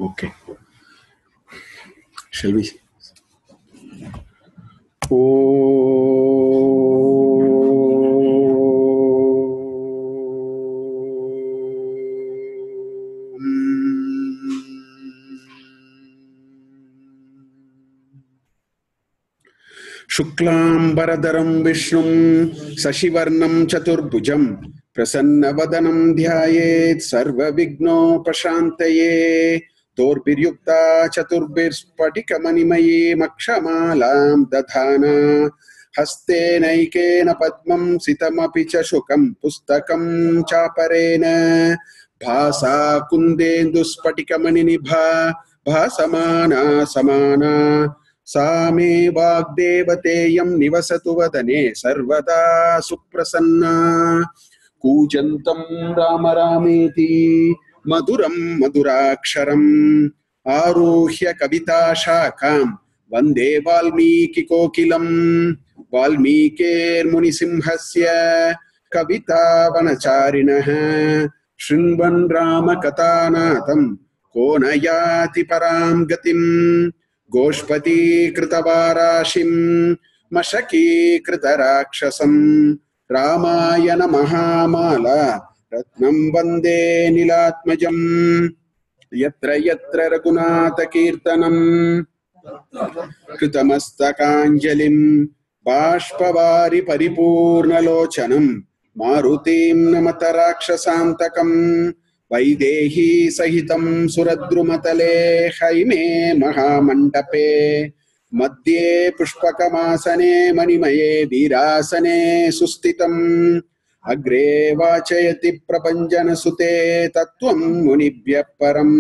Okay. Shall we? Shuklambaradaram Vishnum Sashivarnam Chaturbhujam Prasannavadanam Dhyayet Sarva Vigno Pashantaye Dorbiryukta Chaturbirspatikamanimaye Makshamalam Dadhana Haste Naikena Padmam Sitamapi Shukam Pustakam Chaparena Bhasa Kundenduspatikamaninibha Bhasamana Samana Same Vagdevateyam Nivasatu Vadane Sarvada Suprasanna Kujantam Rama Rameti Maduram Maduraksharam Aruhya Kavita Shakam Vande Valmiki Kokilam Valmikir Munisimhasya Kavita Vanacharinaha Shrinvan Rama Katanatam Konayati Param Gatim Goshpati Kritavarashim Mashaki Kritarakshasam Ramayana Mahamala Ratnam Vande Nilatmajam Yatra Yatra Raghunatha Kirtanam Kritamastakāñjalim Bāshpavari Paripurna Lochanam Marutim Namatarakshasantakam Vaidehi Sahitam Suradrumatale Haime Mahamandape Madhye Pushpakamasane Manimaye Virasane Sustitam Agre Vachayati Prapanjana Sute Tattvam Munibhya Param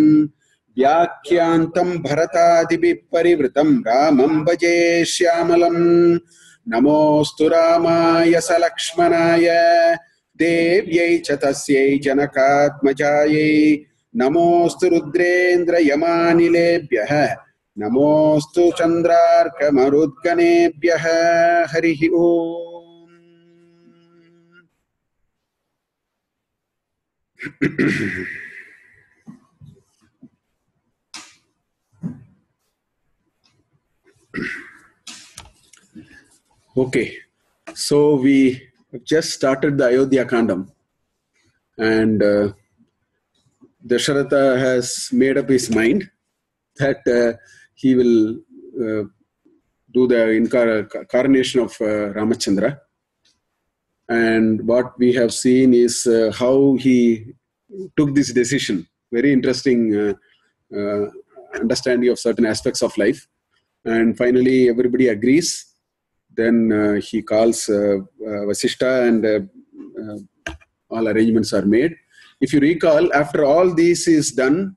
Vyakhyantam Bharatadibi Parivritam Ramam Bhaje Shyamalam Namostu Ramaya Salakshmanaya Devyai Chatasyai Janakatmajayai Namostu Rudrendra Yamanilebhyah Namostu Chandrarka Marudganebhyah Harihi Om. Okay, so we just started the Ayodhya Kandam, and Dasharatha has made up his mind that he will do the incarnation of Ramachandra. And what we have seen is how he took this decision. Very interesting understanding of certain aspects of life. And finally, everybody agrees. Then he calls Vasishta, and all arrangements are made. If you recall, after all this is done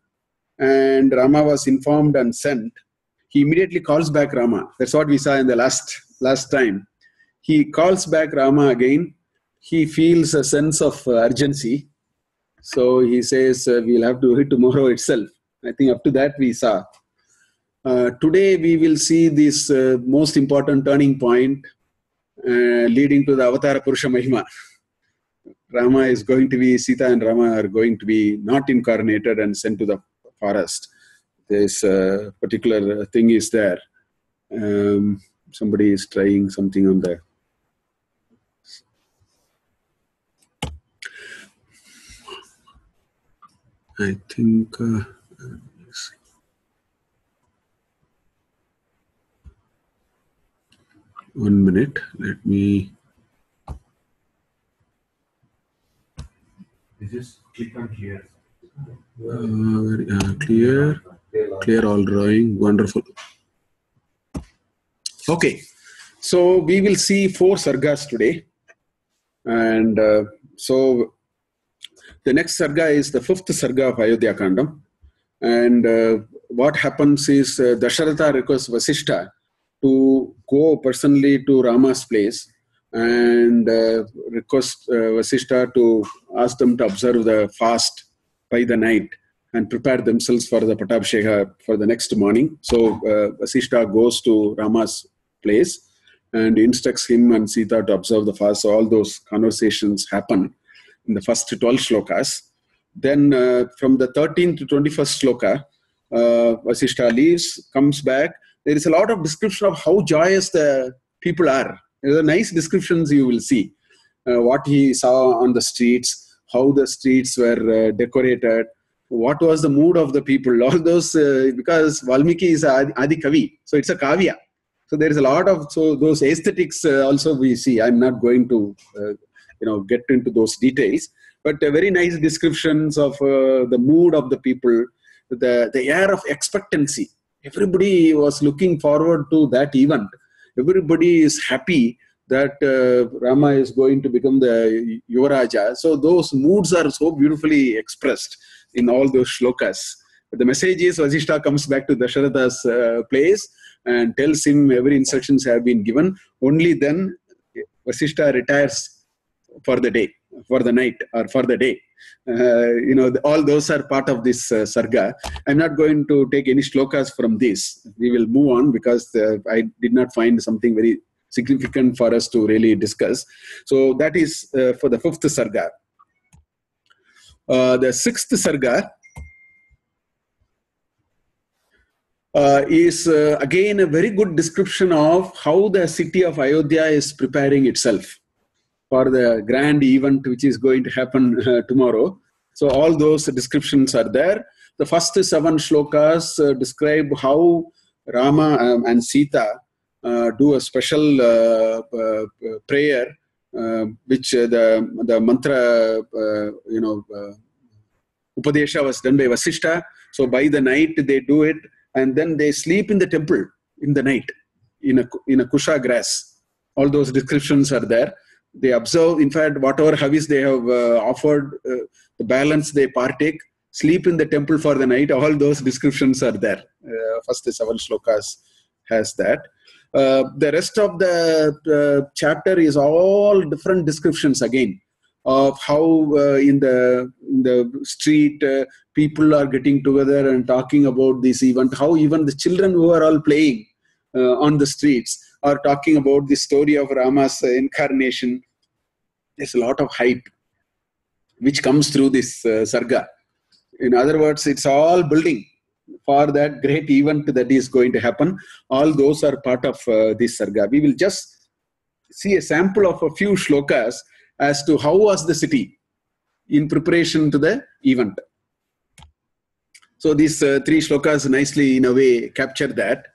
and Rama was informed and sent, he immediately calls back Rama. That's what we saw in the last time. He calls back Rama again. He feels a sense of urgency. So he says, we'll have to do it tomorrow itself. I think up to that we saw. Today we will see this most important turning point leading to the Avatara Purusha Mahima. Rama is going to be, Sita and Rama are going to be not incarnated and sent to the forest. This particular thing is there. Somebody is trying something on there. I think... 1 minute. Let me. Just click on clear. Clear all drawing. Wonderful. Okay. So we will see 4 sargas today. And so the next sarga is the 5th sarga of Ayodhya Kandam. And what happens is Dasharatha requests Vasishta to go personally to Rama's place and request Vasishta to ask them to observe the fast by the night and prepare themselves for the Patabhisheka for the next morning. So Vasishta goes to Rama's place and instructs him and Sita to observe the fast. So all those conversations happen in the first 12 shlokas. Then from the 13th to 21st shloka, Vasishtha leaves, comes back. There is a lot of description of how joyous the people are. There are nice descriptions you will see. What he saw on the streets, how the streets were decorated, what was the mood of the people. All those, because Valmiki is Adi Kavi, so it's a kavya. So there is a lot of those aesthetics also we see. I'm not going to get into those details, but very nice descriptions of the mood of the people, the air of expectancy. Everybody was looking forward to that event. Everybody is happy that Rama is going to become the Yuvaraja. So those moods are so beautifully expressed in all those shlokas. But the message is Vasishtha comes back to Dasharatha's place and tells him every instructions have been given. Only then Vasishtha retires for the day, for the night, or for the day. All those are part of this Sarga. I'm not going to take any shlokas from this. We will move on because I did not find something very significant for us to really discuss. So that is for the 5th Sarga. The 6th Sarga is again a very good description of how the city of Ayodhya is preparing itself for the grand event which is going to happen tomorrow. So all those descriptions are there. The first 7 shlokas describe how Rama and Sita do a special prayer, which the mantra, Upadesha was done by Vasishtha. So by the night they do it, and then they sleep in the temple in the night in a kusha grass. All those descriptions are there. They observe, in fact, whatever havis they have offered, the balance they partake, sleep in the temple for the night. All those descriptions are there. First 7 shlokas has that. The rest of the chapter is all different descriptions again of how in the street people are getting together and talking about this event, how even the children who are all playing on the streets are talking about the story of Rama's incarnation. There's a lot of hype which comes through this Sarga. In other words, it's all building for that great event that is going to happen. All those are part of this Sarga. We will just see a sample of a few shlokas as to how was the city in preparation to the event. So these 3 shlokas nicely in a way capture that.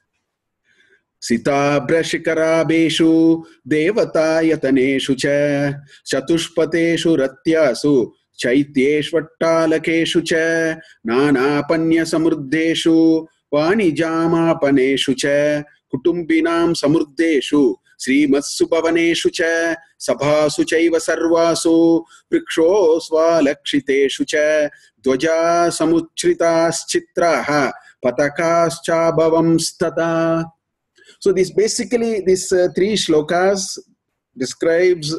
Sitabhra shikarabeshu devatayataneshu cha chatushpateshu ratyasu chaityeshvattalakeshu cha nanapanya samruddeshu vanijamapaneshu cha kutumbinam samruddeshu Srimatsubhavaneshu cha sabhasu chaiva sarvasu vrikshosvalakshiteshu cha dvaja samuchritas chitraha patakascha bhavamstata. So these 3 shlokas describes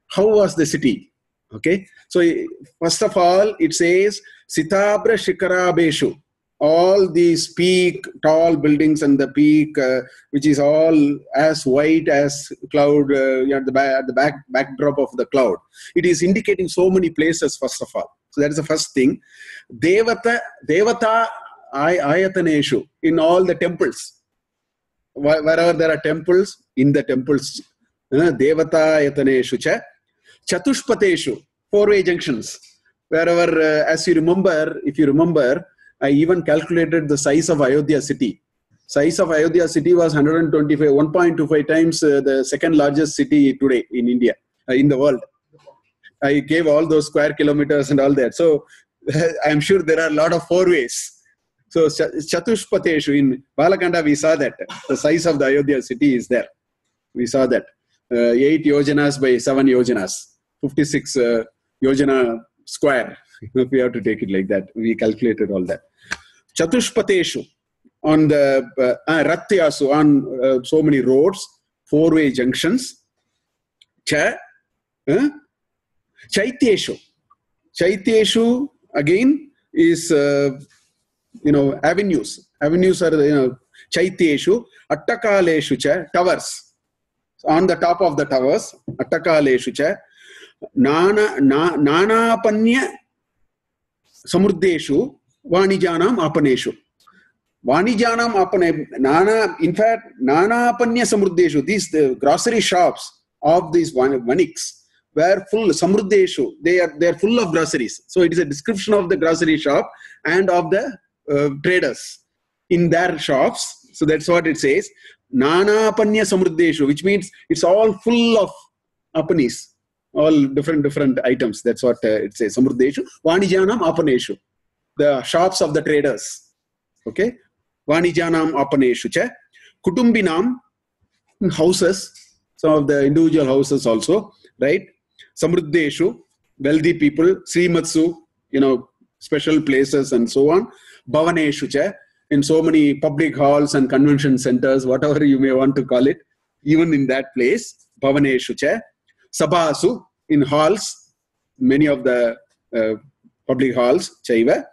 how was the city. Okay. So first of all, it says Sitabhra shikarabeshu. All these peak, tall buildings and the peak, which is all as white as cloud, at the backdrop of the cloud. It is indicating so many places, first of all. So that is the first thing. Devata ayataneshu, in all the temples. Wherever there are temples, in the temples. Devata ayataneshu cha. Chatushpateshu, 4-way junctions. Wherever, if you remember, I even calculated the size of Ayodhya city. Size of Ayodhya city was 1.25 times the second largest city today in India, in the world. I gave all those square kilometers and all that. So I'm sure there are a lot of 4-ways. So Chatushpateshu, in Balakanda we saw that. The size of the Ayodhya city is there. We saw that. 8 yojanas by 7 yojanas. 56 yojana square. We have to take it like that. We calculated all that. Chatushpateshu, on the Ratyasu, on so many roads, 4-way junctions. Chaityeshu. Chaityeshu again is avenues. Avenues are Chaityeshu. Attakaleshu cha, towers. On the top of the towers, Attakaleshu cha. Nanapanya samruddeshu vanijanam apaneshu. Vanijanam apane, nana, in fact, nana apanya samruddeshu, these the grocery shops of these vaniks were full, samruddeshu, they are full of groceries. So it is a description of the grocery shop and of the traders in their shops. So that's what it says. Nana apanya samruddeshu, which means it's all full of apanis, all different items. That's what it says. Samruddeshu, Vanijanam apaneshu, the shops of the traders. Okay. Vanijanam apaneshu cha. Kutumbinam, houses, some of the individual houses also, right? Samruddeshu, wealthy people. Srimatsu, special places and so on. Bhavaneshu cha, in so many public halls and convention centers, whatever you may want to call it, even in that place. Bhavaneshu cha. Sabhasu, in halls, many of the public halls. Chaiva.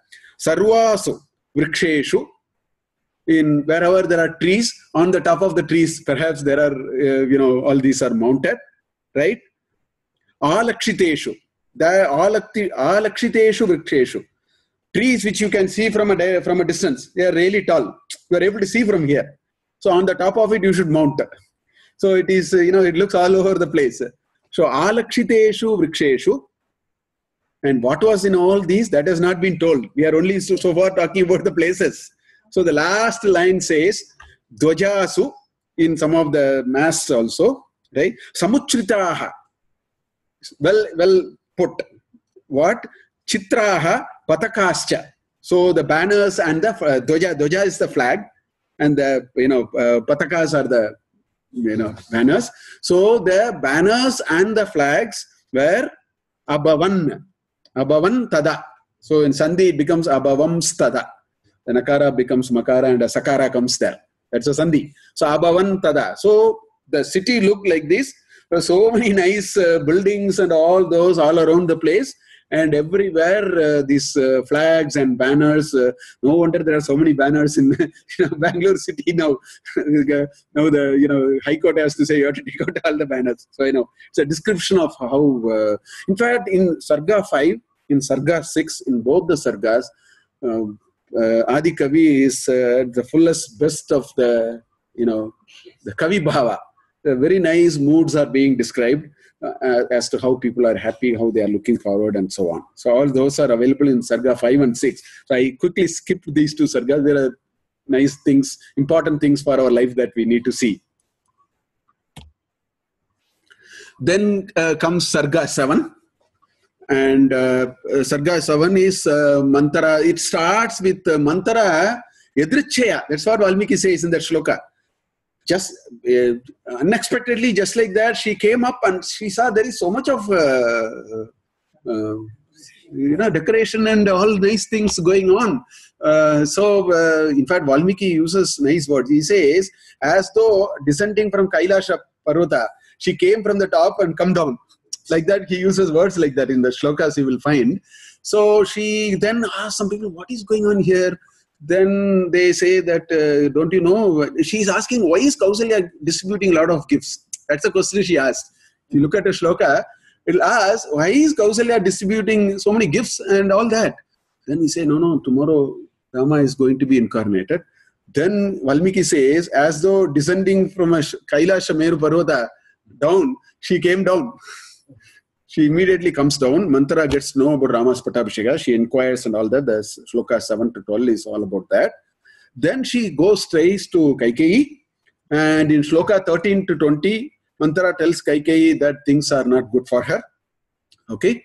Sarvasu, vriksheshu, in wherever there are trees, on the top of the trees, perhaps there are, all these are mounted, right? Alakshiteshu, alakshiteshu vriksheshu, trees which you can see from a distance, they are really tall. You are able to see from here. So on the top of it, you should mount. So it is, it looks all over the place. So alakshiteshu vriksheshu. And what was in all these, that has not been told. We are only so far talking about the places. So the last line says, Dvajasu, in some of the masts also, right? Samuchritaha, well put. What? Chitraha patakascha. So the banners and the dvaja is the flag, and the patakas are the banners. So the banners and the flags were abhavan tada. So in Sandhi it becomes abhavam tada. The nakara becomes makara and a sakara comes there. That's a Sandhi. So abhavan tada. So the city looked like this. There were so many nice buildings and all those all around the place. And everywhere these flags and banners. No wonder there are so many banners in Bangalore city now. Now the High Court has to say you have to take out all the banners. So it's a description of how. In fact, in Sarga 5, in Sarga 6, in both the Sargas, Adi Kavi is the fullest best of the the Kavi Bhava. The very nice moods are being described. As to how people are happy, how they are looking forward, and so on. So all those are available in Sarga 5 and 6. So I quickly skipped these two Sargas. There are nice things, important things for our life that we need to see. Then comes Sarga 7. And Sarga 7 is manthara. It starts with manthara yadrichaya. That's what Valmiki says in that shloka. Just unexpectedly, just like that, she came up and she saw there is so much of decoration and all nice things going on. So in fact, Valmiki uses nice words. He says, as though descending from Kailasha Parvata, she came from the top and come down. Like that, he uses words like that in the shlokas you will find. So she then asked some people, what is going on here? Then they say that, don't you know, she's asking, why is Kausalya distributing a lot of gifts? That's the question she asked. If you look at the shloka, it'll ask, why is Kausalya distributing so many gifts and all that? Then he say, no, tomorrow Rama is going to be incarnated. Then Valmiki says, as though descending from a Kailasha Meru Parvata down, she came down. She immediately comes down. Manthara gets to know about Rama's Pattabhisheka. She inquires and all that. The shloka 7 to 12 is all about that. Then she goes straight to Kaikeyi. And in shloka 13 to 20, Manthara tells Kaikeyi that things are not good for her. Okay.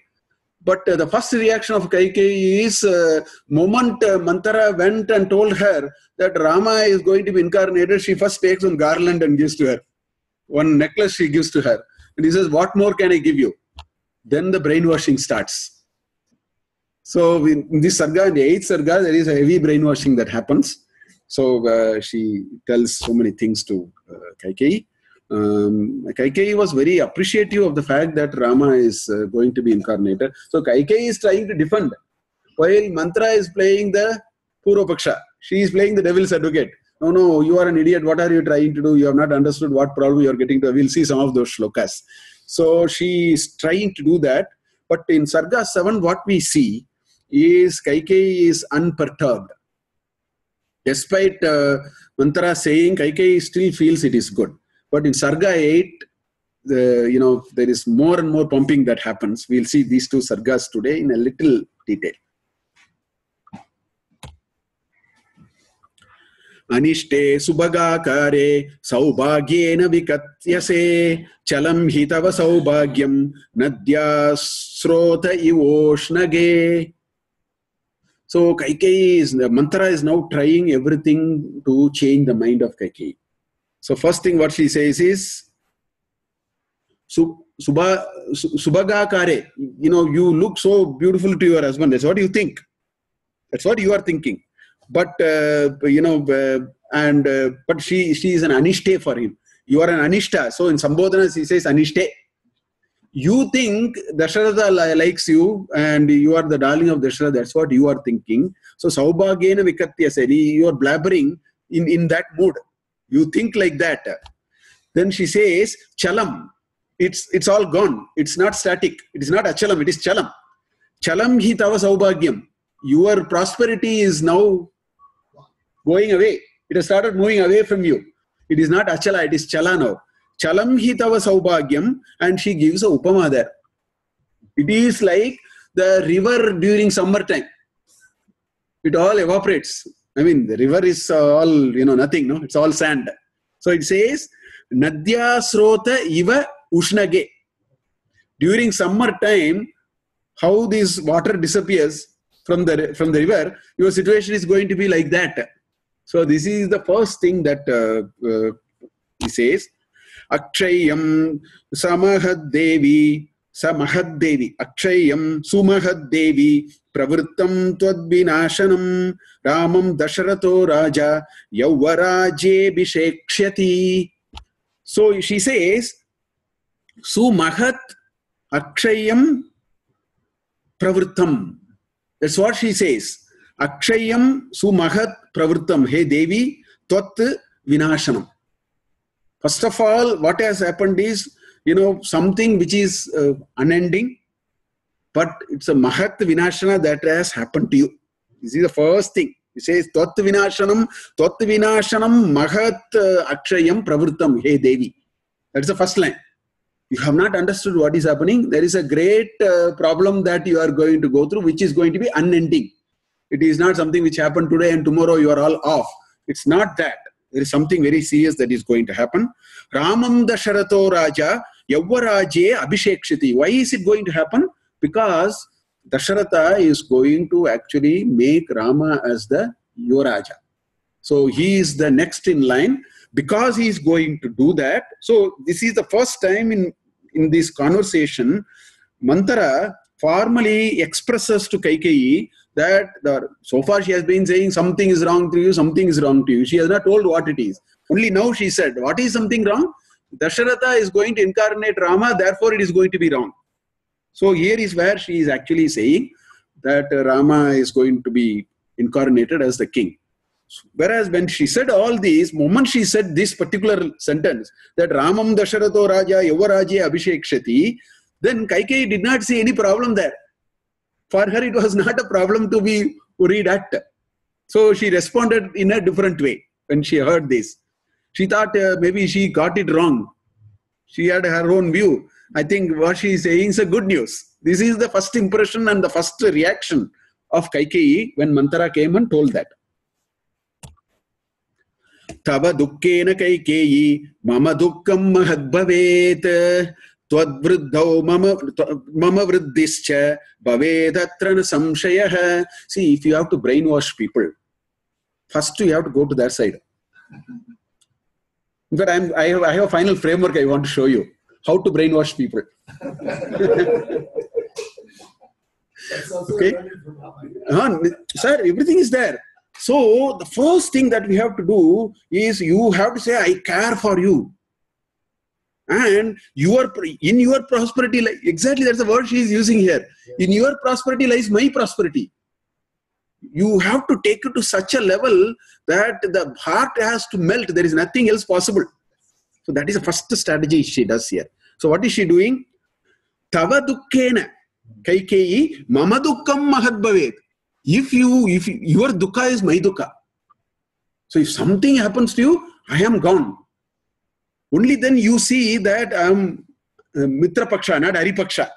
But the first reaction of Kaikeyi is, moment Manthara went and told her that Rama is going to be incarnated, she first takes one garland and gives to her. One necklace she gives to her. And he says, what more can I give you? Then the brainwashing starts. So in this Sarga, in the 8th Sarga, there is a heavy brainwashing that happens. So she tells so many things to Kaikeyi. Kaikeyi was very appreciative of the fact that Rama is going to be incarnated. So Kaikeyi is trying to defend. While Manthara is playing the Purvapaksha. She is playing the devil's advocate. No, you are an idiot. What are you trying to do? You have not understood what problem you are getting to. We'll see some of those shlokas. So she is trying to do that. But in Sarga 7, what we see is Kaikeyi is unperturbed. Despite manthara saying, Kaikeyi still feels it is good. But in Sarga 8, there is more and more pumping that happens. We'll see these two Sargas today in a little detail. Anishte subhagakare saubhagyena vikatyase chalam hitava saubhagyam nadya srota ivoshnage. So Kaikeyi the mantra is now trying everything to change the mind of Kaikeyi. So first thing what she says is, subhagakare, you look so beautiful to your husband. That's what you think. That's what you are thinking. But but she is an anishte for him. You are an anishta. So in Sambodhana he says anishte. You think Dasharatha likes you and you are the darling of Dasharatha. That's what you are thinking. So saubhagyena vikatyase, you are blabbering in that mood. You think like that. Then she says chalam. It's all gone. It's not static. It is not achalam. It is chalam. Chalam hi tava saubhagyam. Your prosperity is now going away. It has started moving away from you. It is not achala, it is chala now. Chalam hi tava saubhagyam, and she gives a upama there. It is like the river during summertime. It all evaporates. I mean, the river is all, nothing, no? It's all sand. So it says, Nadya srota iva ushnage. During summertime, how this water disappears from the river, your situation is going to be like that. So this is the first thing that he says. Akshayam samahad devi akshayam sumahad devi pravrittam twadvinashanam ramam dasharato raja yavaraje bishekshati. So she says, sumahat akshayam pravrittam. That's what she says. Akshayam sumahat pravrittam. Hey Devi, tvat vinashanam. First of all, what has happened is, something which is unending, but it's a mahat vinashana that has happened to you. This is the first thing. He says, tvat vinashanam mahat akshayam pravrittam. Hey Devi. That's the first line. You have not understood what is happening. There is a great problem that you are going to go through, which is going to be unending. It is not something which happened today and tomorrow you are all off. It's not that. There is something very serious that is going to happen. Ramam dasharato raja yavaraje abhishekshiti. Why is it going to happen? Because Dasharatha is going to actually make Rama as the Yuvaraja. So he is the next in line. Because he is going to do that, so this is the first time in this conversation, manthara formally expresses to Kaikeyi that so far she has been saying something is wrong to you, something is wrong to you. She has not told what it is. Only now she said, what is something wrong? Dasharatha is going to incarnate Rama, therefore it is going to be wrong. So here is where she is actually saying that Rama is going to be incarnated as the king. Whereas when she said all these, moment she said this particular sentence, that Ramam Dasharato Raja Yavaraje Abhishekshati, then Kaikeyi did not see any problem there. For her, it was not a problem to be worried at. So she responded in a different way when she heard this. She thought maybe she got it wrong. She had her own view. I think what she is saying is a good news. This is the first impression and the first reaction of Kaikeyi when manthara came and told that. Tava dukkena kaikeyi mama dukkam mahadbhavet twadvriddhau mama vriddhischa bhavedatrana samshayah. See, if you have to brainwash people, first you have to go to their side. In fact, I have a final framework I want to show you. How to brainwash people. Okay? Sir, everything is there. So the first thing that we have to do is you have to say, I care for you. And in your prosperity, exactly that's the word she is using here. In your prosperity lies my prosperity. You have to take it to such a level that the heart has to melt. There is nothing else possible. So that is the first strategy she does here. So what is she doing? Tava dukkena kaikeyi mama dukkam mahadbhavet. If your dukkha is my dukkha, So if something happens to you, I am gone. Only then you see that I am Mitra Paksha, not Hari Paksha.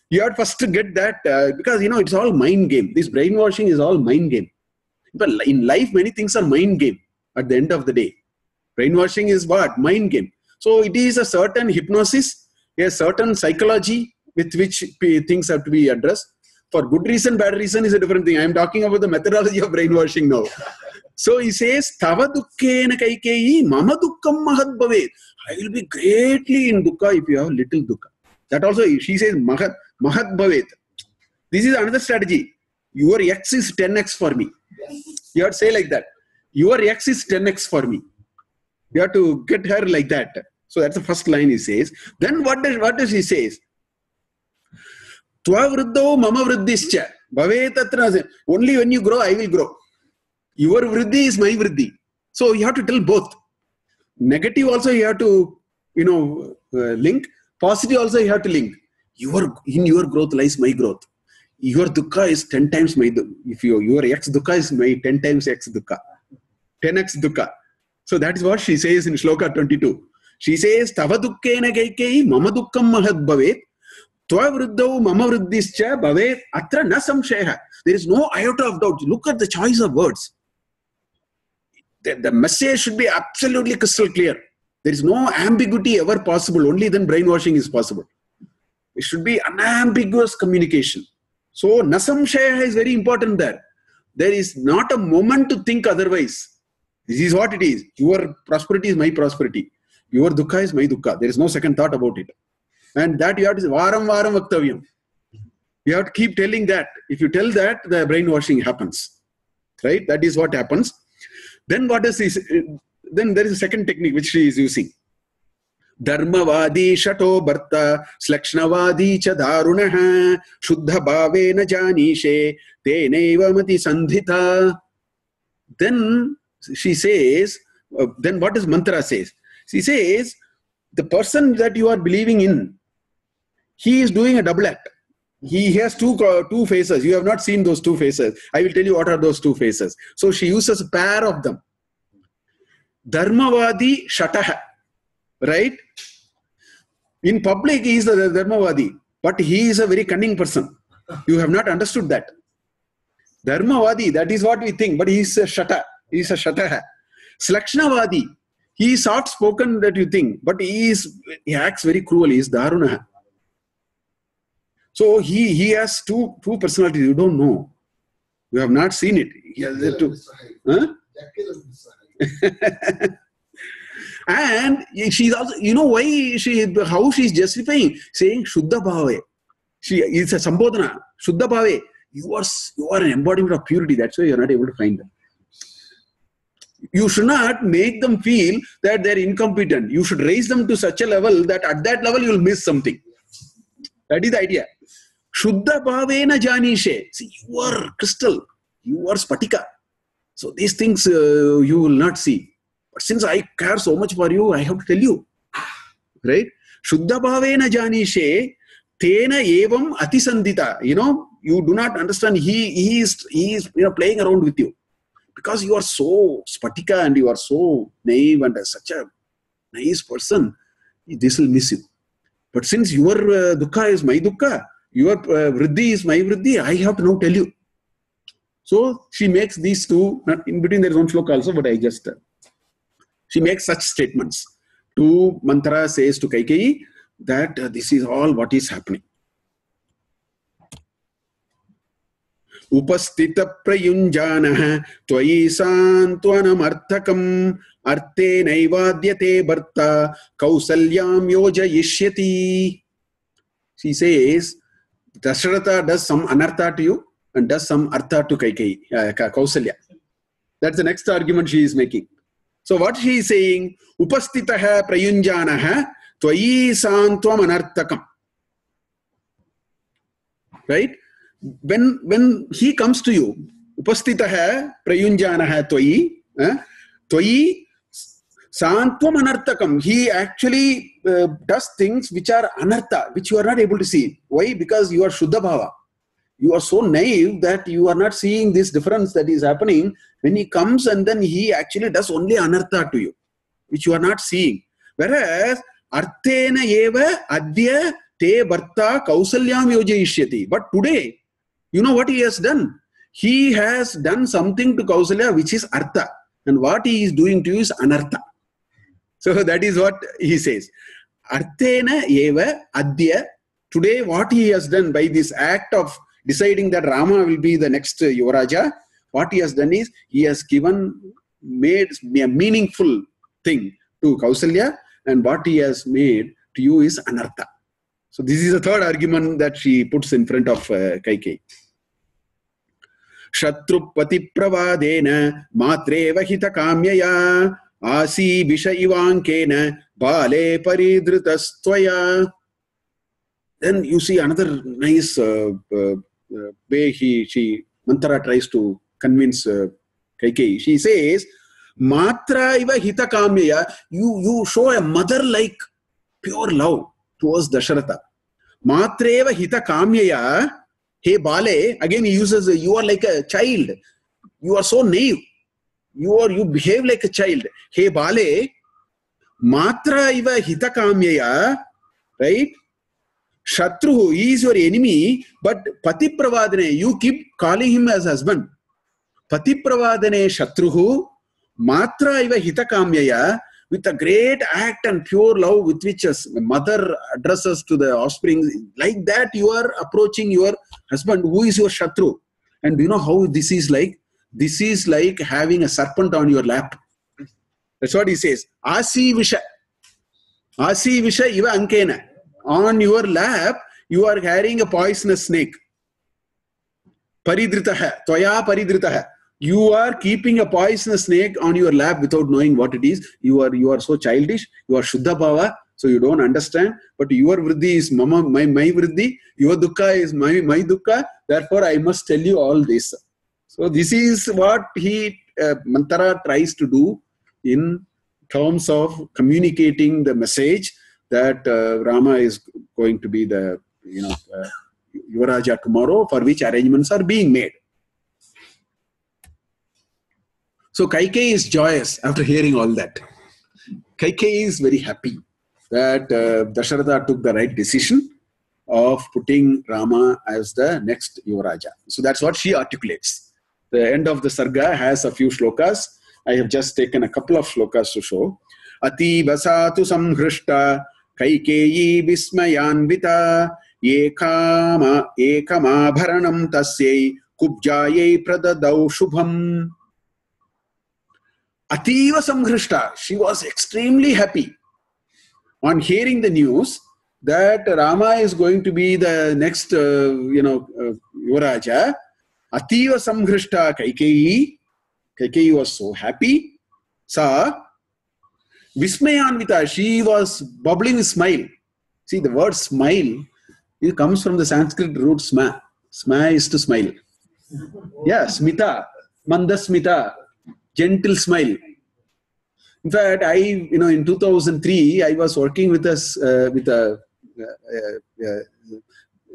You have first to get that because it's all mind game. This brainwashing is all mind game. But in life, many things are mind game at the end of the day. Brainwashing is what? Mind game. So it is a certain hypnosis, a certain psychology with which things have to be addressed. For good reason, bad reason is a different thing. I am talking about the methodology of brainwashing now. So he says, Tava dukkena kaikeyi mama dukkam mahad bhavet. I will be greatly in dukkha if you have little dukkha. That also, she says, mahad bhavet. This is another strategy. Your X is 10X for me. You have to say like that. Your X is 10X for me. You have to get her like that. So that's the first line he says. Then what does he say? Tva vriddho mama vriddhischa. Bhavet atra. Only when you grow, I will grow. Your vriddhi is my vriddhi. So you have to tell both. Negative also you have to, link. Positive also you have to link. In your growth lies my growth. Your dukkha is 10 times my dukkha. If your X dukkha is my 10 times X dukkha. 10X dukkha. So that is what she says in Shloka 22. She says, Tava dukkena kaikeyi mama dukkam mahad bhavet. Tva vriddho mama vriddhischa bhavet atra na samsheha. There is no iota of doubt. Look at the choice of words. The message should be absolutely crystal clear. There is no ambiguity ever possible. Only then brainwashing is possible. It should be unambiguous communication. So, nasamshaya is very important there. There is not a moment to think otherwise. This is what it is. Your prosperity is my prosperity. Your dukkha is my dukkha. There is no second thought about it. And that you have to say, varam vaktavyam. You have to keep telling that. If you tell that, the brainwashing happens. Right? That is what happens. Then what is this? Then there is a second technique which she is using. Dharmavadi shato bharta slakshnavadi cha darunaha shuddha bhavena janishe teneva mati sandhita. Then she says, then what does mantra says? She says, the person that you are believing in, he is doing a double act. He has two faces. You have not seen those two faces. I will tell you what are those two faces. So she uses a pair of them. Dharmavadi shataha. Right? In public, he is the Dharmavadi. But he is a very cunning person. You have not understood that. Dharmavadi, that is what we think. But he is a shata. He is a shataha. Slakshnavadi. He is soft spoken that you think. But he acts very cruelly. He is darunaha. So he has two personalities. You don't know. You have not seen it. He has two. Huh? And she's also, why how she's justifying, saying Shuddha Bhave. It's a Sambodhana. Shuddha Bhave. You are an embodiment of purity. That's why you're not able to find them. You should not make them feel that they're incompetent. You should raise them to such a level that at that level you'll miss something. That is the idea. Shuddha bhavena janishe. See, you are crystal. You are spatika. So these things you will not see. But since I care so much for you, I have to tell you. Right? Shuddha bhavena janishe tena evam atisandita. You do not understand. He is playing around with you. Because you are so spatika and you are so naive and such a nice person, this will miss you. But since your dukkha is my dukkha, your vriddhi is my vriddhi, I have to now tell you. So she makes these two, in between there is one shloka also, but she makes such statements. To manthara says to Kaikeyi that this is all what is happening. Upastita prayunjanaha tvayi santvanam arthakam arte naivadyate bharta kausalyam yojayishyati. She says, Dasharatha does some anartha to you and does some artha to Kaikeyi, Kausalya. That's the next argument she is making. So what she is saying, Upastitaha prayunjanaha tvayi santvam anarthakam. Right? When he comes to you, upastitaha prayunjanaha tvayi santvam anarthakam. He actually does things which are anartha, which you are not able to see. Why? Because you are Shuddha Bhava. You are so naive that you are not seeing this difference that is happening when he comes and then he actually does only anartha to you, which you are not seeing. Whereas, arthena eva adya te bharta kausalyam yojayishyati. But today, you know what he has done? He has done something to Kausalya which is artha. And what he is doing to you is anartha. So that is what he says. Arthena eva adya. Today what he has done by this act of deciding that Rama will be the next Yuvaraja, what he has done is he has made a meaningful thing to Kausalya, and what he has made to you is anartha. So this is the third argument that she puts in front of Kaikeyi. Shatrupati pravadena matreva hita kamyaya asi visha ivankena bale paridritastvaya. Then you see another nice way she manthara tries to convince Kaikeyi. She says, Matra iva hita kamyaya, you show a mother-like pure love towards Dasharatha. Matreva hita kamyaya, hey Bale, again he uses, you are like a child. You are so naive. You behave like a child. Hey Bale, Matra iva hita kamyaya, right? Shatruhu, he is your enemy, but Pati Pravadane, you keep calling him as husband. Pati Pravadane Shatruhu, Matra iva hita kamyaya, with a great act and pure love with which a mother addresses to the offspring, like that you are approaching your husband who is your Shatru. And do you know how this is like? This is like having a serpent on your lap. That's what he says. Asi visha iva ankena. On your lap, you are carrying a poisonous snake. Paridritaha, toya paridritaha. You are keeping a poisonous snake on your lap without knowing what it is. You are so childish. You are Shuddha Bhava, so you don't understand. But your vriddhi is my vriddhi. Your dukkha is my dukkha. Therefore, I must tell you all this. So this is what Manthara tries to do in terms of communicating the message that Rama is going to be the Yuvaraja tomorrow, for which arrangements are being made. So Kaikeyi is joyous after hearing all that. Kaikeyi is very happy that Dasharatha took the right decision of putting Rama as the next Yuvaraja. So that's what she articulates. The end of the Sarga has a few shlokas. I have just taken a couple of shlokas to show. Ati vasatu samhrishta Kaikeyi vismayanvita ekama bharanam tasyai kubjayai pradadau shubham. Ativa samhrishta. She was extremely happy on hearing the news that Rama is going to be the next, Yuvaraja. Ativa samhrishta Kaikeyi. Kaikeyi was so happy. Sa Vismayanvita. She was bubbling with smile. See, the word smile, it comes from the Sanskrit root sma. Sma is to smile. Yeah, smita, mandasmita. Gentle smile. In fact, in 2003, I was working with a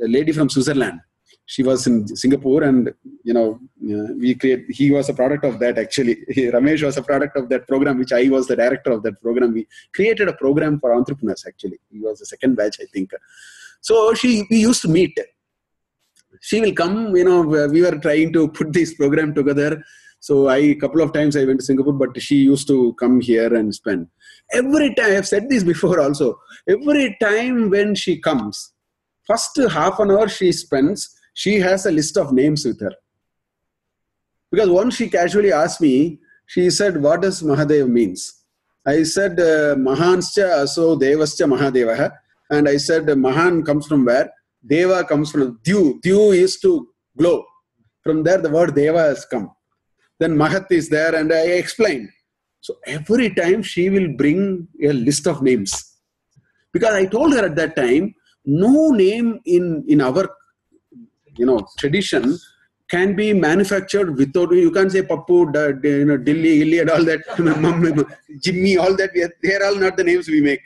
lady from Switzerland. She was in Singapore, and he was a product of that. Actually, Ramesh was a product of that program, which I was the director of that program. We created a program for entrepreneurs. Actually, he was the second batch, I think. So we used to meet. She will come. We were trying to put this program together. So a couple of times I went to Singapore, but she used to come here and spend. Every time, I've said this before also, every time when she comes, first half an hour she spends, she has a list of names with her. Because once she casually asked me, she said, what does Mahadev means? I said, Mahanscha aso devascha Mahadevaha. And I said, Mahan comes from where? Deva comes from Dyu. Dyu is to glow. From there the word Deva has come. Then Mahat is there, and I explained. So every time she will bring a list of names. Because I told her at that time, no name in our tradition can be manufactured without, you can't say Pappu, Dilli, Illi and all that, Jimmy, all that, they are all not the names we make.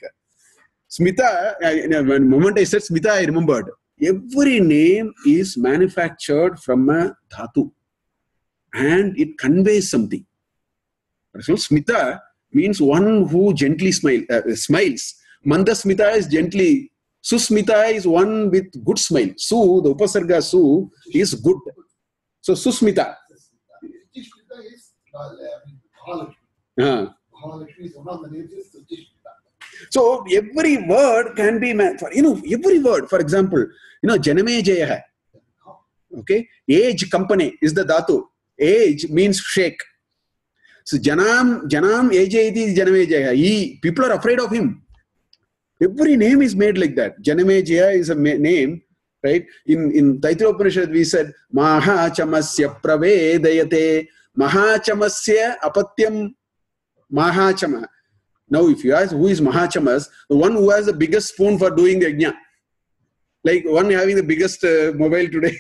Smita, the moment I said Smita, I remembered. Every name is manufactured from a dhatu and it conveys something. So Smita means one who gently smiles. Manda Smita is gently. Susmita is one with good smile. Su, the Upasarga Su, is good. So Susmita. Smita is Mahalakshmi. Mahalakshmi is one of the names is Smita. So every word can be, every word, for example, Janame Jaya. Okay, age company is the dhatu. Age means shake. So Janam Ejayati is Janame Jaya. People are afraid of him. Every name is made like that. Janame Jaya is a name, right? In Taittiriya Upanishad we said, Maha Chamasya Pravedayate, Maha Chamasya Apatyam Maha Chama. Now if you ask who is Maha Chamas, the one who has the biggest spoon for doing the yajna. Like one having the biggest mobile today,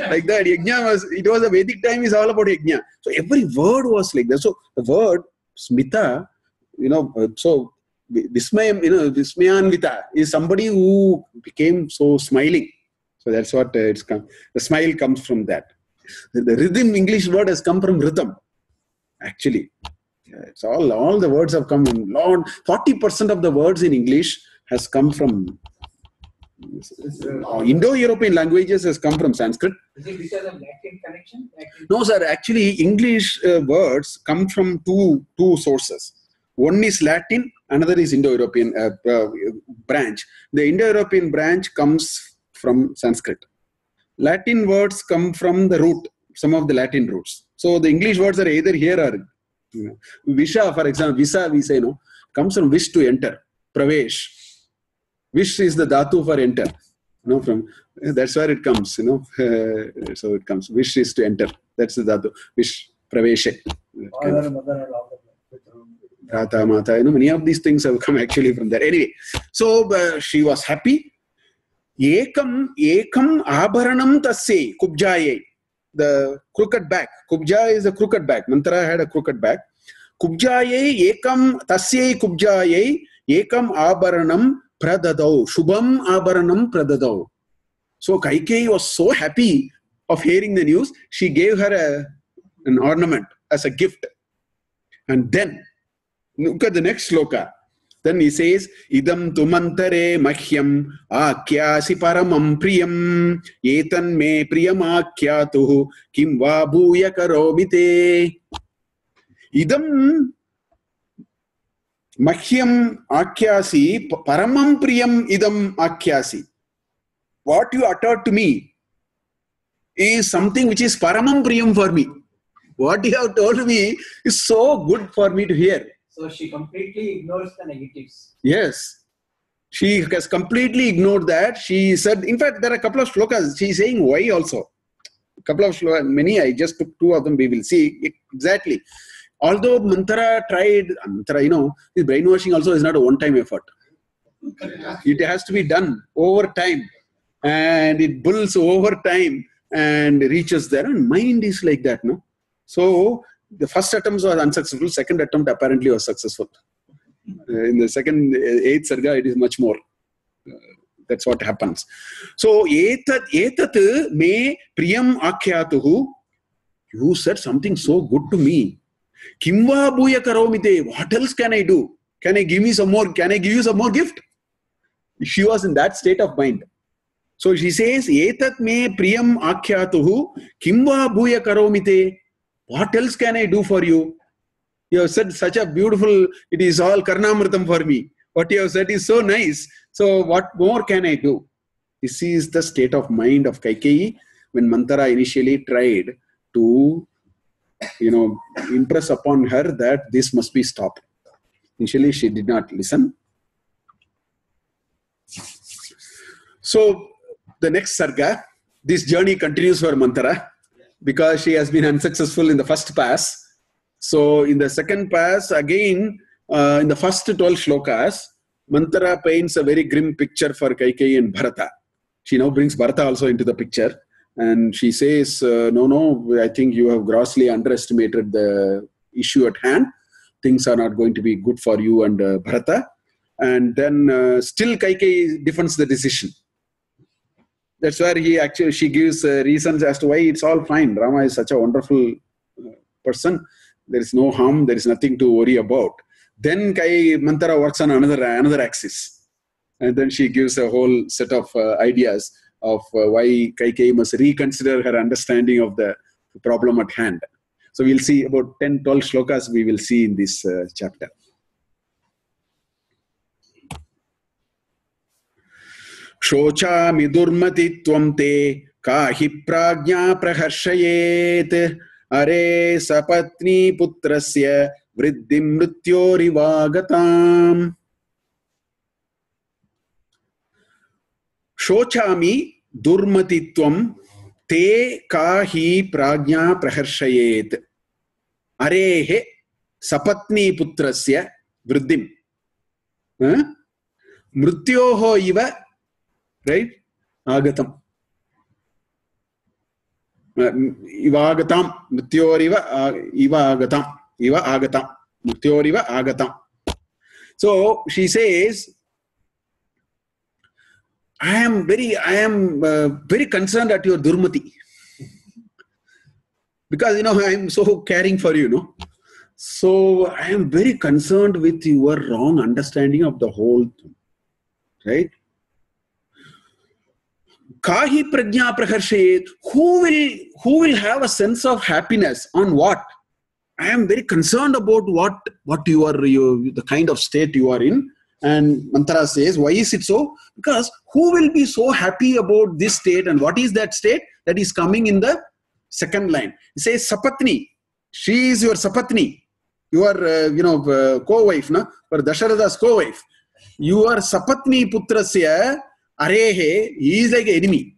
like that. Yajna it was a Vedic time is all about yajna. So every word was like that. So the word Smita, so Vismayanvita is somebody who became so smiling. So that's what it's come. The smile comes from that. The rhythm English word has come from rhythm. Actually, it's all the words have come in. 40% of the words in English has come from Indo-European languages has come from Sanskrit. Is it because of Latin connection? No, sir. Actually, English words come from two sources. One is Latin, another is Indo-European branch. The Indo-European branch comes from Sanskrit. Latin words come from the root, some of the Latin roots. So the English words are either here or, Visha, for example, Visa, we say, comes from wish to enter, pravesh. Wish is the dhatu for enter. That's where it comes, so it comes. Wish is to enter. That's the dhatu. Wish, praveshe. Rata, Mata, many of these things have come actually from there. Anyway, so she was happy. Ekam abharanam tasye kubjaye. The crooked back. Kubja is a crooked back. Manthara had a crooked back. Kubjaye ekam tasye kubjaye ekam abharanam pradadau. Shubham abharanam pradadau. So Kaikeyi was so happy of hearing the news, she gave her an ornament as a gift. And then, look at the next sloka. Then he says, Idam tu mantare mahyam akyasi paramam priyam etan me priyam akyatuhu kim va bhuya karomite. Idam mahyam akyasi paramam priyam idam akyasi. What you uttered to me is something which is paramam priyam for me. What you have told me is so good for me to hear. So she completely ignores the negatives. Yes. She has completely ignored that. She said, in fact, there are a couple of shlokas. She is saying why also. A couple of shlokas, many, I just took two of them, we will see exactly. Although Manthara tried, this brainwashing also is not a one-time effort. It has to be done over time. And it builds over time and reaches there. And mind is like that, no? So, the first attempt was unsuccessful. Second attempt apparently was successful. In the second, 8th Sarga, it is much more. That's what happens. So, etat me priyam akhyatuhu. You said something so good to me. Kimva bhuya karomite. What else can I do? Can I give me some more? Can I give you some more gift? She was in that state of mind. So she says, etat me priyam akhyatuhu. Kimva bhuya karomite. What else can I do for you? You have said such a beautiful, it is all karnamritam for me. What you have said is so nice. So what more can I do? This is the state of mind of Kaikeyi when Manthara initially tried to, impress upon her that this must be stopped. Initially she did not listen. So the next Sarga, this journey continues for Manthara. Because she has been unsuccessful in the first pass. So in the second pass, again, in the first 12 shlokas, Manthara paints a very grim picture for Kaikeyi and Bharata. She now brings Bharata also into the picture. And she says, no, I think you have grossly underestimated the issue at hand. Things are not going to be good for you and Bharata. And then still Kaikeyi defends the decision. That's where she gives reasons as to why it's all fine. Rama is such a wonderful person. There is no harm. There is nothing to worry about. Then manthara works on another axis. And then she gives a whole set of ideas of why Kaikeyi must reconsider her understanding of the problem at hand. So we'll see about 10, 12 shlokas we will see in this chapter. Shochami durmati tvam te kahi prajna praharshayet are sapatni putrasya vriddhim mrityorivaagatam. Shochami durmatitvam te kahi prajna praharshayet arehe sapatni putrasya vriddhim mrityoho iva, right? Agatam. Ivagatam. Mrityoriva agatam. Iva agatam. Mrityoriva agatam. So she says, I am very concerned at your durmati. Because, I am so caring for you, no? So I am very concerned with your wrong understanding of the whole thing. Right? Kahi prajna praharshayet. Who will have a sense of happiness on what? I am very concerned about what you are, the kind of state you are in. And manthara says, why is it so? Because who will be so happy about this state? And what is that state? That is coming in the second line. It says sapatni. She is your sapatni. Your co-wife, na? For Dasharatha's co-wife. Your sapatni putrasya arehe. He is like an enemy.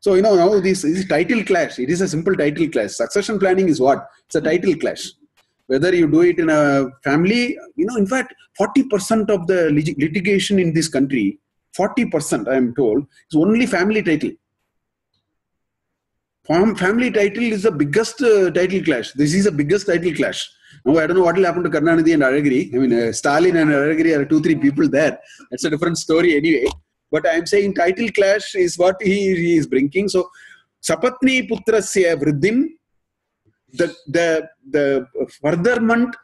So, now this is title clash. It is a simple title clash. Succession planning is what? It's a title clash. Whether you do it in a family, in fact, 40% of the litigation in this country, 40%, I am told, is only family title. Family title is the biggest title clash. This is the biggest title clash. Now, I don't know what will happen to Karnanidhi and Aragiri. I mean, Stalin and Aragiri are 2-3 people there. That's a different story anyway. But I am saying title clash is what he is bringing. So, Sapatni Putrasya Vriddhim, the furtherment,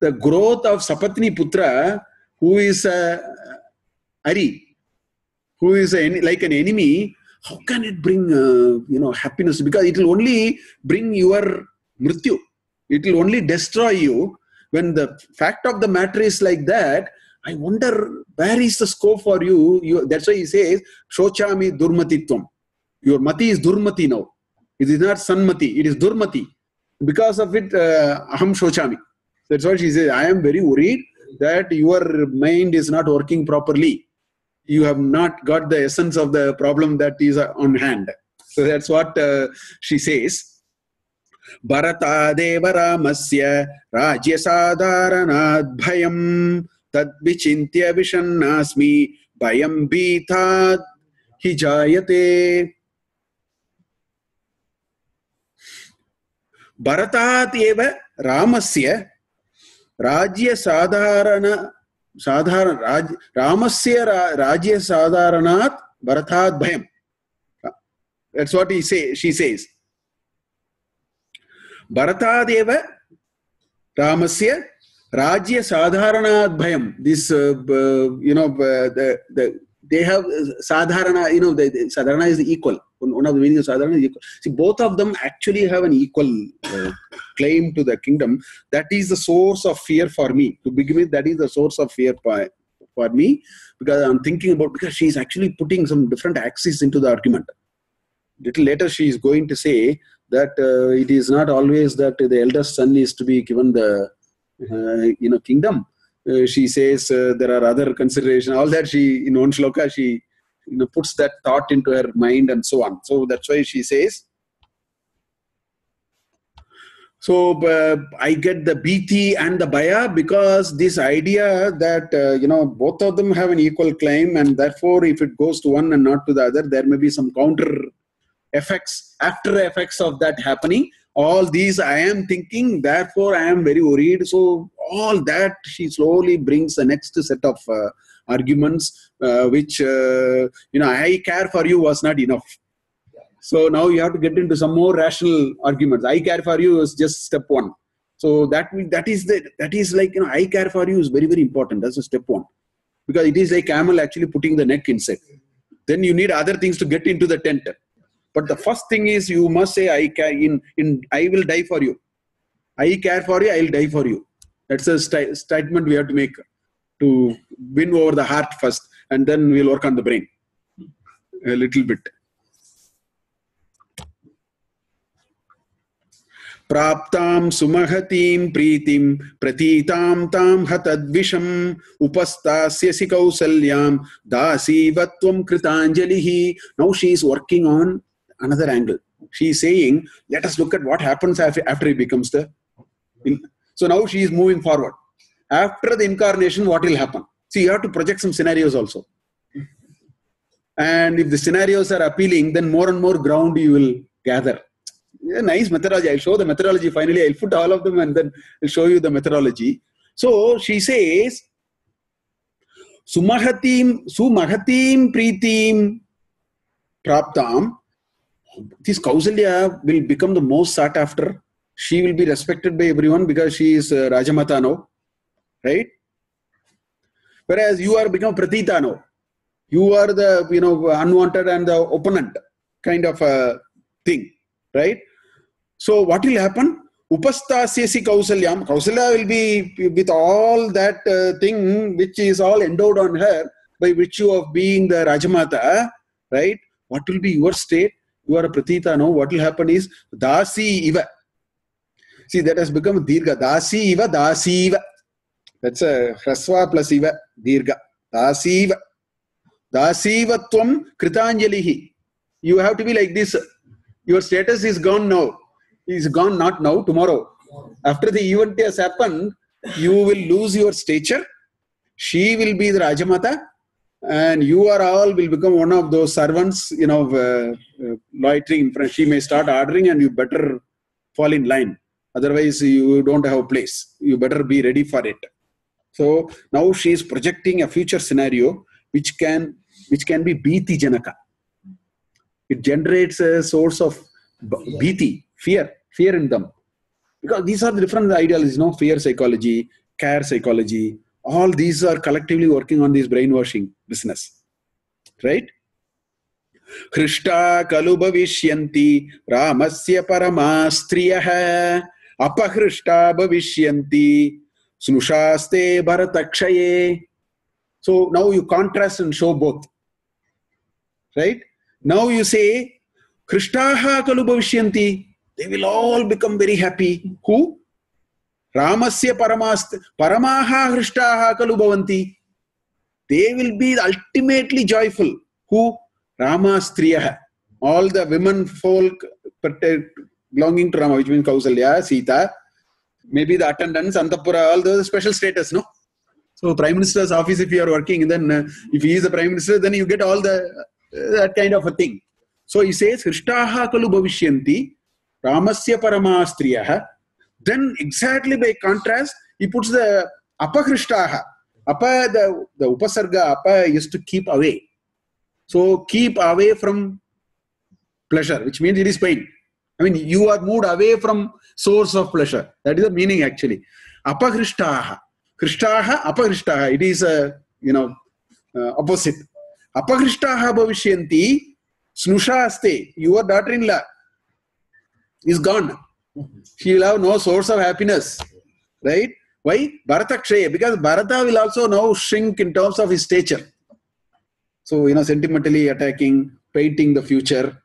the growth of Sapatni Putra, who is Ari, who is like an enemy, how can it bring happiness? Because it will only bring your mrityu. It will only destroy you. When the fact of the matter is like that, I wonder where is the scope for you. That's why he says, Shochami durmatitvam. Your mati is durmati now. It is not sanmati. It is durmati. Because of it, aham shochami. That's what she says. I am very worried that your mind is not working properly. You have not got the essence of the problem that is on hand. So that's what she says. Bharata deva ramasya rajya sadharanad bhayam tad vichintya vishannasmi bhayam bhitad hijayate. Bharatat eva ramasya rajya ramasya rajya sadharanat bharatat bhayam. That's what she says. Bharatad eva ramasya rajya sadharanat bhayam. This they have sadharana, sadharana is equal. One of the meanings of sadharana is equal. See, both of them actually have an equal claim to the kingdom. That is the source of fear for me. To begin with, that is the source of fear for me, because I'm thinking about, because she is actually putting some different axes into the argument. Little later, she is going to say that it is not always that the eldest son is to be given the kingdom. She says there are other considerations. All that she, in one shloka, she puts that thought into her mind and so on. So that's why she says. So I get the bhiti and the bhaya, because this idea that both of them have an equal claim, and therefore if it goes to one and not to the other, there may be some counter effects, after effects of that happening. All these I am thinking, therefore I am very worried. So all that she slowly brings the next set of arguments, which, I care for you was not enough. So now you have to get into some more rational arguments. I care for you is just step one. So that is like, I care for you is very, very important. That's a step one. Because it is like camel actually putting the neck inside. Then you need other things to get into the tent. But the first thing is you must say, I will die for you. I care for you, I will die for you. That's a statement we have to make to win over the heart first, and then we'll work on the brain a little bit. Praptam sumahatim pritim pratitam tam hatadvisham upastasyasi kausalyam dasivatvam kritanjalihi. Now she is working on another angle. She is saying, let us look at what happens after he becomes the... So now she is moving forward. After the incarnation, what will happen? See, you have to project some scenarios also. And if the scenarios are appealing, then more and more ground you will gather. Yeah, nice methodology. I'll show the methodology finally. I'll put all of them and then I'll show you the methodology. So she says, Sumahatim Pritim Praptam. This Kausalya will become the most sought after. She will be respected by everyone because she is Rajamata now. Right? Whereas you are become Pratita now. You are the unwanted and the opponent kind of a thing. Right? So what will happen? Upastasyasi Kausalyam. Kausalya will be with all that thing which is all endowed on her by virtue of being the Rajamata. Right? What will be your state? You are a Pratita now. What will happen is Dasi Iva. See, that has become Dirga. Dasi Iva, Dasi Iva. That's a Hrasva plus Iva. Dirga. Dasi Iva. Dasivatvam Kritanjalihi. You have to be like this. Your status is gone now. Is gone not now, tomorrow. After the event has happened, you will lose your stature. She will be the Rajamata. And you are all will become one of those servants, loitering in front. She may start ordering and you better fall in line. Otherwise, you don't have a place. You better be ready for it. So now she is projecting a future scenario which can be Bhiti Janaka. It generates a source of Bhiti, fear in them. Because these are the different ideologies, fear psychology, care psychology. All these are collectively working on this brainwashing business. Right? Hrishta kalu bhavishyanti ramasya paramastriyaha apahrishta bhavishyanti snushaste bharatakshaye. So now you contrast and show both. Right? Now you say, Krishtaha kalu bhavishyanti. They will all become very happy. Who? Ramasya paramaha hrishtaha kalu bhavanti. They will be ultimately joyful. Who? Ramastriyaha. All the women folk belonging to Rama, which means Kausalya, Sita, maybe the attendants, Antapura, all those special status, no? So Prime Minister's office, if you are working, then if he is the Prime Minister, then you get all that kind of a thing. So he says, Hrishtaha kalu bhavishyanti, Ramasya paramastriyaha. Then exactly by contrast, he puts the apahrishtaha. Apa, the upasarga, apa is to keep away. So keep away from pleasure, which means it is pain. I mean, you are moved away from source of pleasure. That is the meaning actually. Apahrishtaha. Krishtaha, apahrishtaha. It is opposite. Apahrishtaha bhavishyanti snushaste. Your daughter-in-law is gone. She will have no source of happiness. Right? Why? Bharatakshaye. Because Bharata will also now shrink in terms of his stature. So, sentimentally attacking, painting the future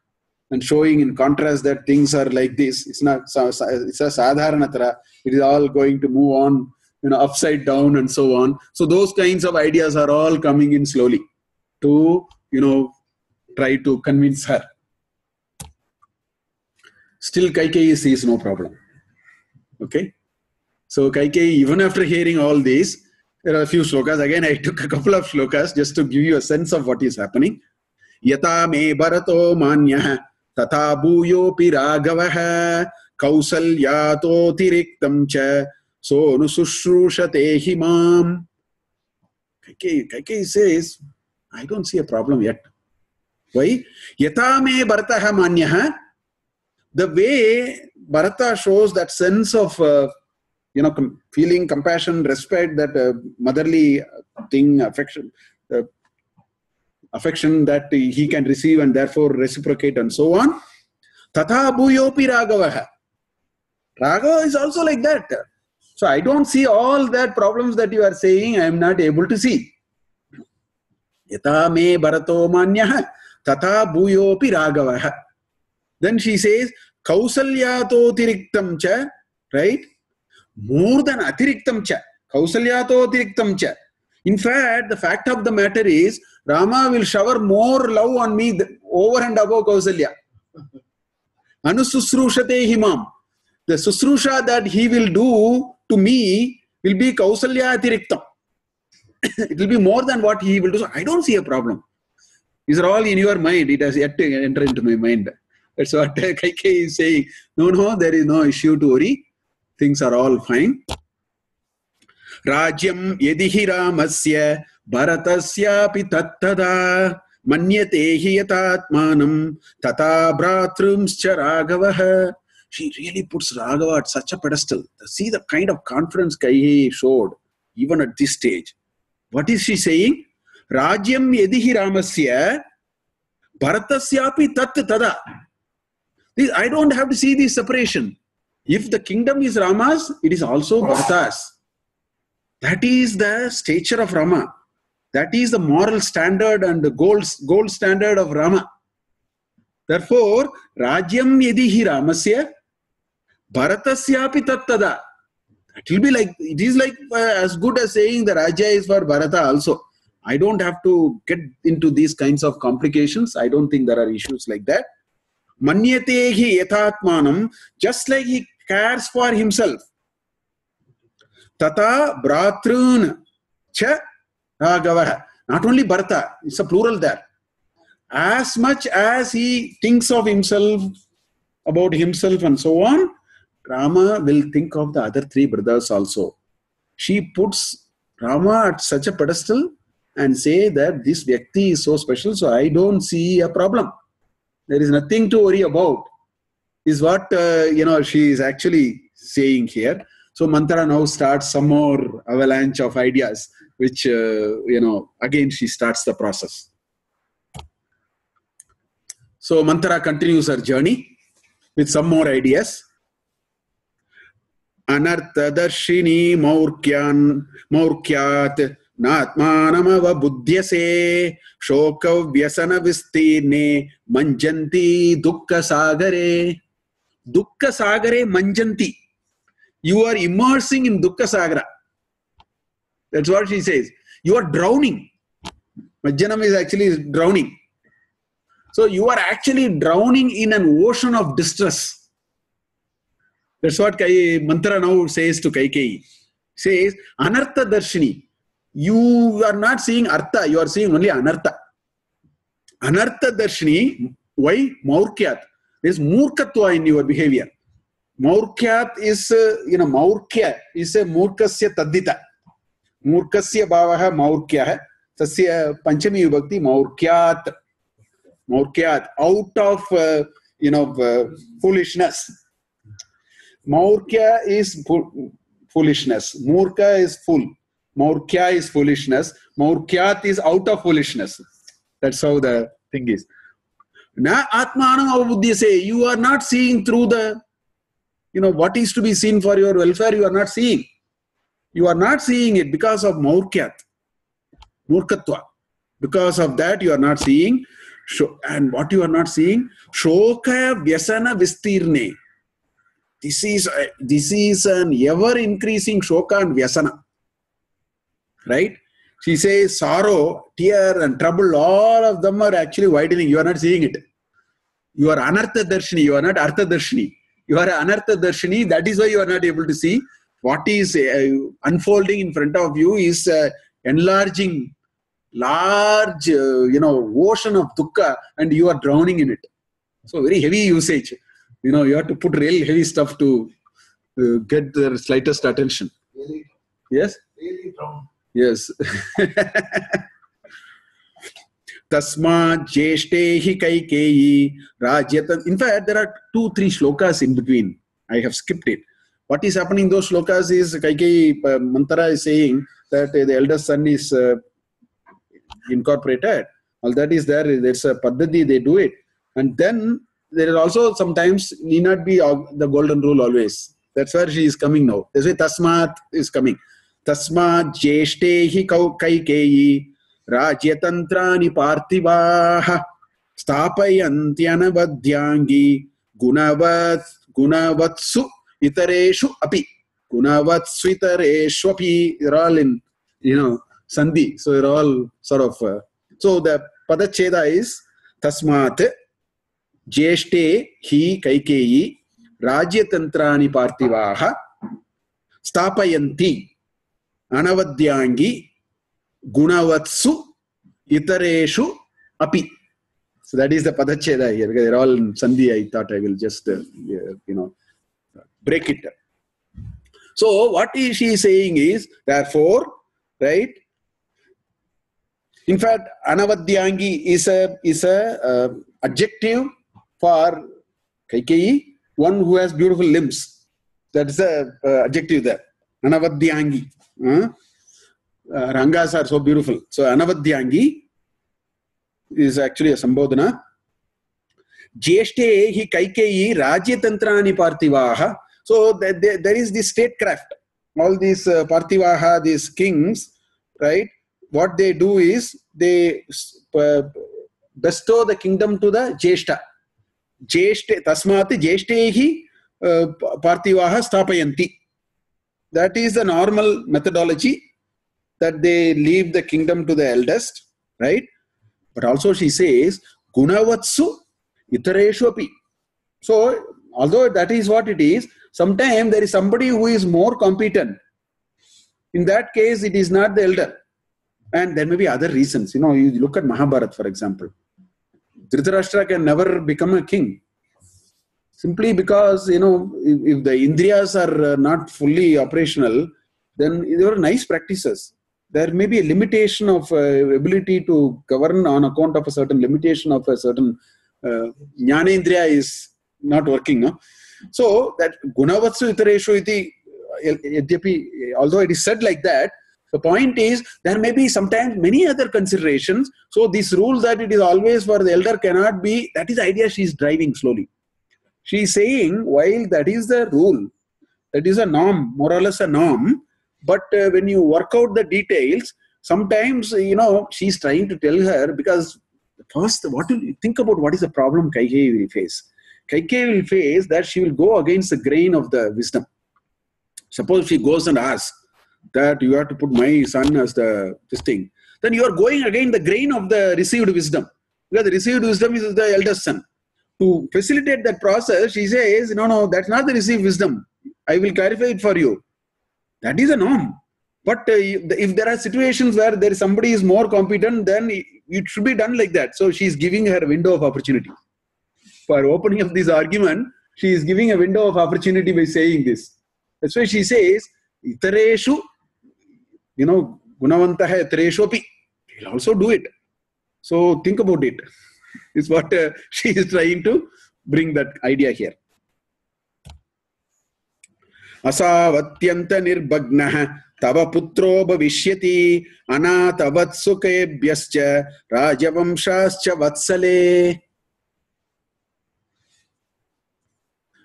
and showing in contrast that things are like this. It's not, it's a sadharanatara. It is all going to move on, upside down and so on. So those kinds of ideas are all coming in slowly to, try to convince her. Still, Kaikeyi sees no problem. Okay? So, Kaikeyi, even after hearing all this, there are a few shlokas. Again, I took a couple of shlokas just to give you a sense of what is happening. Yata me bharato manyah tata bhuyo pi ragavaha kausalyato tiriktam cha so nusushrushate himam. Kaikeyi says, I don't see a problem yet. Why? Yata me Bharataha manyaha. The way Bharata shows that sense of, feeling compassion, respect, that motherly thing, affection that he can receive and therefore reciprocate and so on. Tatha bhuyopi Raghavaha. Raghava is also like that. So I don't see all that problems that you are saying. I am not able to see. Yata me Bharato manyaha tatha bhuyopi Raghavaha. Then she says, Kausalyato tiriktam cha, right? More than atiriktam cha. Kausalyato tiriktam cha. In fact, the fact of the matter is, Rama will shower more love on me over and above Kausalya. Anususrushate himam. The susrusha that he will do to me will be Kausalya atiriktam. It will be more than what he will do. So I don't see a problem. These are all in your mind. It has yet to enter into my mind. That's what Kaikeyi is saying. No, there is no issue to worry. Things are all fine. Rajyam yedihi ramasya bharatasyapi tattada manyatehi yatatmanam tata bhratrumscha Raghavaha. She really puts Raghava at such a pedestal. See the kind of confidence Kaikeyi showed even at this stage. What is she saying? Rajyam yedihi ramasya bharatasyapi tattada. I don't have to see this separation. If the kingdom is Rama's, it is also Bharata's. That is the stature of Rama. That is the moral standard and the gold standard of Rama. Therefore, Rajyam yedihi Ramasya Bharatasyapi tattada. It is like as good as saying the Rajya is for Bharata also. I don't have to get into these kinds of complications. I don't think there are issues like that. Manyatehi yatatmanam, just like he cares for himself. Tata bhratrun cha Raghavaha. Not only Bharata, it's a plural there. As much as he thinks of himself, about himself and so on, Rama will think of the other three brothers also. She puts Rama at such a pedestal and say that this Vyakti is so special, so I don't see a problem. There is nothing to worry about, is what she is actually saying here. So manthara now starts some more avalanche of ideas, which, again she starts the process. So manthara continues her journey with some more ideas. Anartha darshini maurkyat natmanamava buddhyase shoka vyasana vistirne manjanti dukkha sagare. Dukkha sagare manjanti. You are immersing in dukkha sagara. That's what she says. You are drowning. Majjanam is actually drowning. So you are actually drowning in an ocean of distress. That's what mantra now says to Kaikeyi. Says, Anartha Darshini. You are not seeing Artha, you are seeing only Anartha. Anartha Darshini, why? Maurkyat. There is murkatva in your behavior. Maurkyat is, Maurkya is a murkasya taddita. Murkasya bhavaha maurkya. Tasya panchami vibhakti maurkyat. Maurkyat. Out of, foolishness. Maurkya is foolishness. Murka is full. Maurkya is foolishness. Maurkyat is out of foolishness. That's how the thing is. Na atmanam avabuddhya say, you are not seeing through the, what is to be seen for your welfare, you are not seeing. You are not seeing it because of maurkyat. Murkatva. Because of that you are not seeing. And what you are not seeing? Shoka vyasana vistirne. This is an ever-increasing shoka and vyasana. Right? She says sorrow, tear and trouble, all of them are actually widening. You are not seeing it. You are anartha darshini, you are not artha darshini. You are anartha darshini, that is why you are not able to see. What is unfolding in front of you is enlarging, large, ocean of dukkha, and you are drowning in it. So very heavy usage. You have to put real heavy stuff to get the slightest attention. Really? Yes? Really drown. Yes. Tasma Jeshte kaikeyi Rajyatan. In fact, there are 2-3 shlokas in between. I have skipped it. What is happening in those shlokas is Kaikeyi manthara is saying that the eldest son is incorporated. All that is there. There's a paddhati, they do it. And then there is also sometimes need not be the golden rule always. That's where she is coming now. That's why Tasmat is coming. Tasmat Jeshte kaikeyi Rajyatantrani Parthivaha Sthapayantyanavadhyangi Gunavatsu Itareshu Api. Gunavatsu Itareshu Api. They're all in, Sandhi. So they're all sort of. So the Padacheda is Tasmat Jeshte Hi Kaikeyi Rajyatantrani Parthivaha Sthapayanti Anavadhyangi Gunavatsu Itareshu Api. So that is the Padacheda here. Because they're all in Sandhi. I thought I will just, break it. So what is she saying is, therefore, right? In fact, Anavadhyangi is a adjective for Kaikeyi, one who has beautiful limbs. That is the adjective there. Anavadhyangi. Rangas are so beautiful. So Anavadhyangi is actually a Sambodhana. Jeshte hi Kaikeyi Rajyatantrani Parthivaha. So there is this statecraft. All these Parthivaha, these kings, right? What they do is they bestow the kingdom to the Jeshta. Tasmat Jeshte hi Parthivaha Sthapayanti. That is the normal methodology, that they leave the kingdom to the eldest, right? But also she says, Gunavatsu Itareshu Api. So, although that is what it is, sometimes there is somebody who is more competent. In that case, it is not the elder. And there may be other reasons. You look at Mahabharata, for example. Dhritarashtra can never become a king. Simply because, if the Indriyas are not fully operational, then there are nice practices. There may be a limitation of ability to govern on account of a certain limitation of a certain Jnanendriya is not working. No? So that Gunavatsu Itareshu iti, although it is said like that, the point is there may be sometimes many other considerations. So this rule that it is always for the elder cannot be, that is the idea she is driving slowly. She is saying, while that is the rule, that is a norm, more or less a norm, but when you work out the details, sometimes, she's trying to tell her, because first, what will you think about what is the problem Kaikeyi will face? Kaikeyi will face that she will go against the grain of the wisdom. Suppose she goes and asks that you have to put my son as this thing. Then you are going against the grain of the received wisdom. Because the received wisdom is the eldest son. To facilitate that process, she says, no, that's not the received wisdom. I will clarify it for you. That is a norm. But if there are situations where there is somebody is more competent, then it should be done like that. So she is giving her a window of opportunity. For opening up this argument, she is giving a window of opportunity by saying this. That's why she says, Itareshu, Gunavantaha Itareshu api. He will also do it. So think about it. Is what she is trying to bring that idea here. Asavatyanta nirbagnaha tava putro bhavishyati anatavat sukebhyascha rajavamshascha vatsale.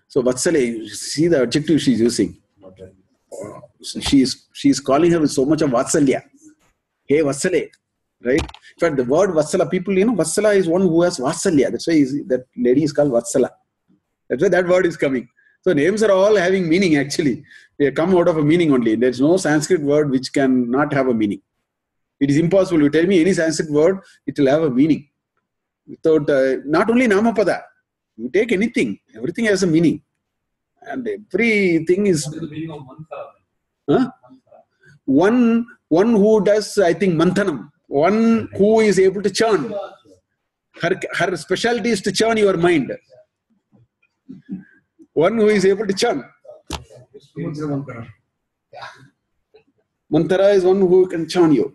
So vatsale, see the adjective she is using. She is calling her with so much of vatsalya. Hey vatsale. Right? In fact, the word Vatsala, people, Vatsala is one who has Vatsalya. That's why that lady is called Vatsala. That's why that word is coming. So names are all having meaning actually. They come out of a meaning only. There's no Sanskrit word which can not have a meaning. It is impossible. You tell me any Sanskrit word, it will have a meaning. Without, not only Namapada. You take anything, everything has a meaning. And everything is... What is the meaning of manthara? Huh? One who does, I think, manthanam. One who is able to churn. Her specialty is to churn your mind. One who is able to churn. Manthara is one who can charm you.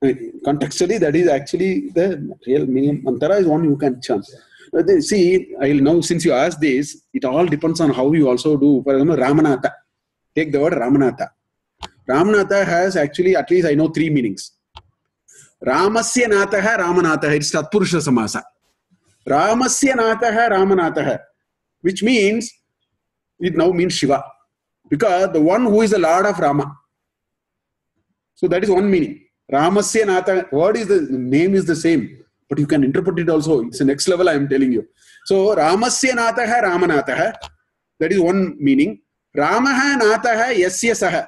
Contextually, that is actually the real meaning. Manthara is one who can charm. See, I'll now, since you asked this, it all depends on how you also do. For example, Ramanatha. Take the word Ramanatha. Ramanatha has actually, at least I know, 3 meanings. Ramasya Nathaha Ramanathaha. It's Tatpurusha Samasa. Ramasya Nathaha Ramanathaha. Which means, it now means Shiva. Because the one who is the Lord of Rama. So that is one meaning. Ramasya Nathaha. Word is the name is the same. But you can interpret it also. It's the next level I am telling you. So Ramasya Nathaha Ramanathaha. That is one meaning. Ramaha Nathaha Yasya Saha.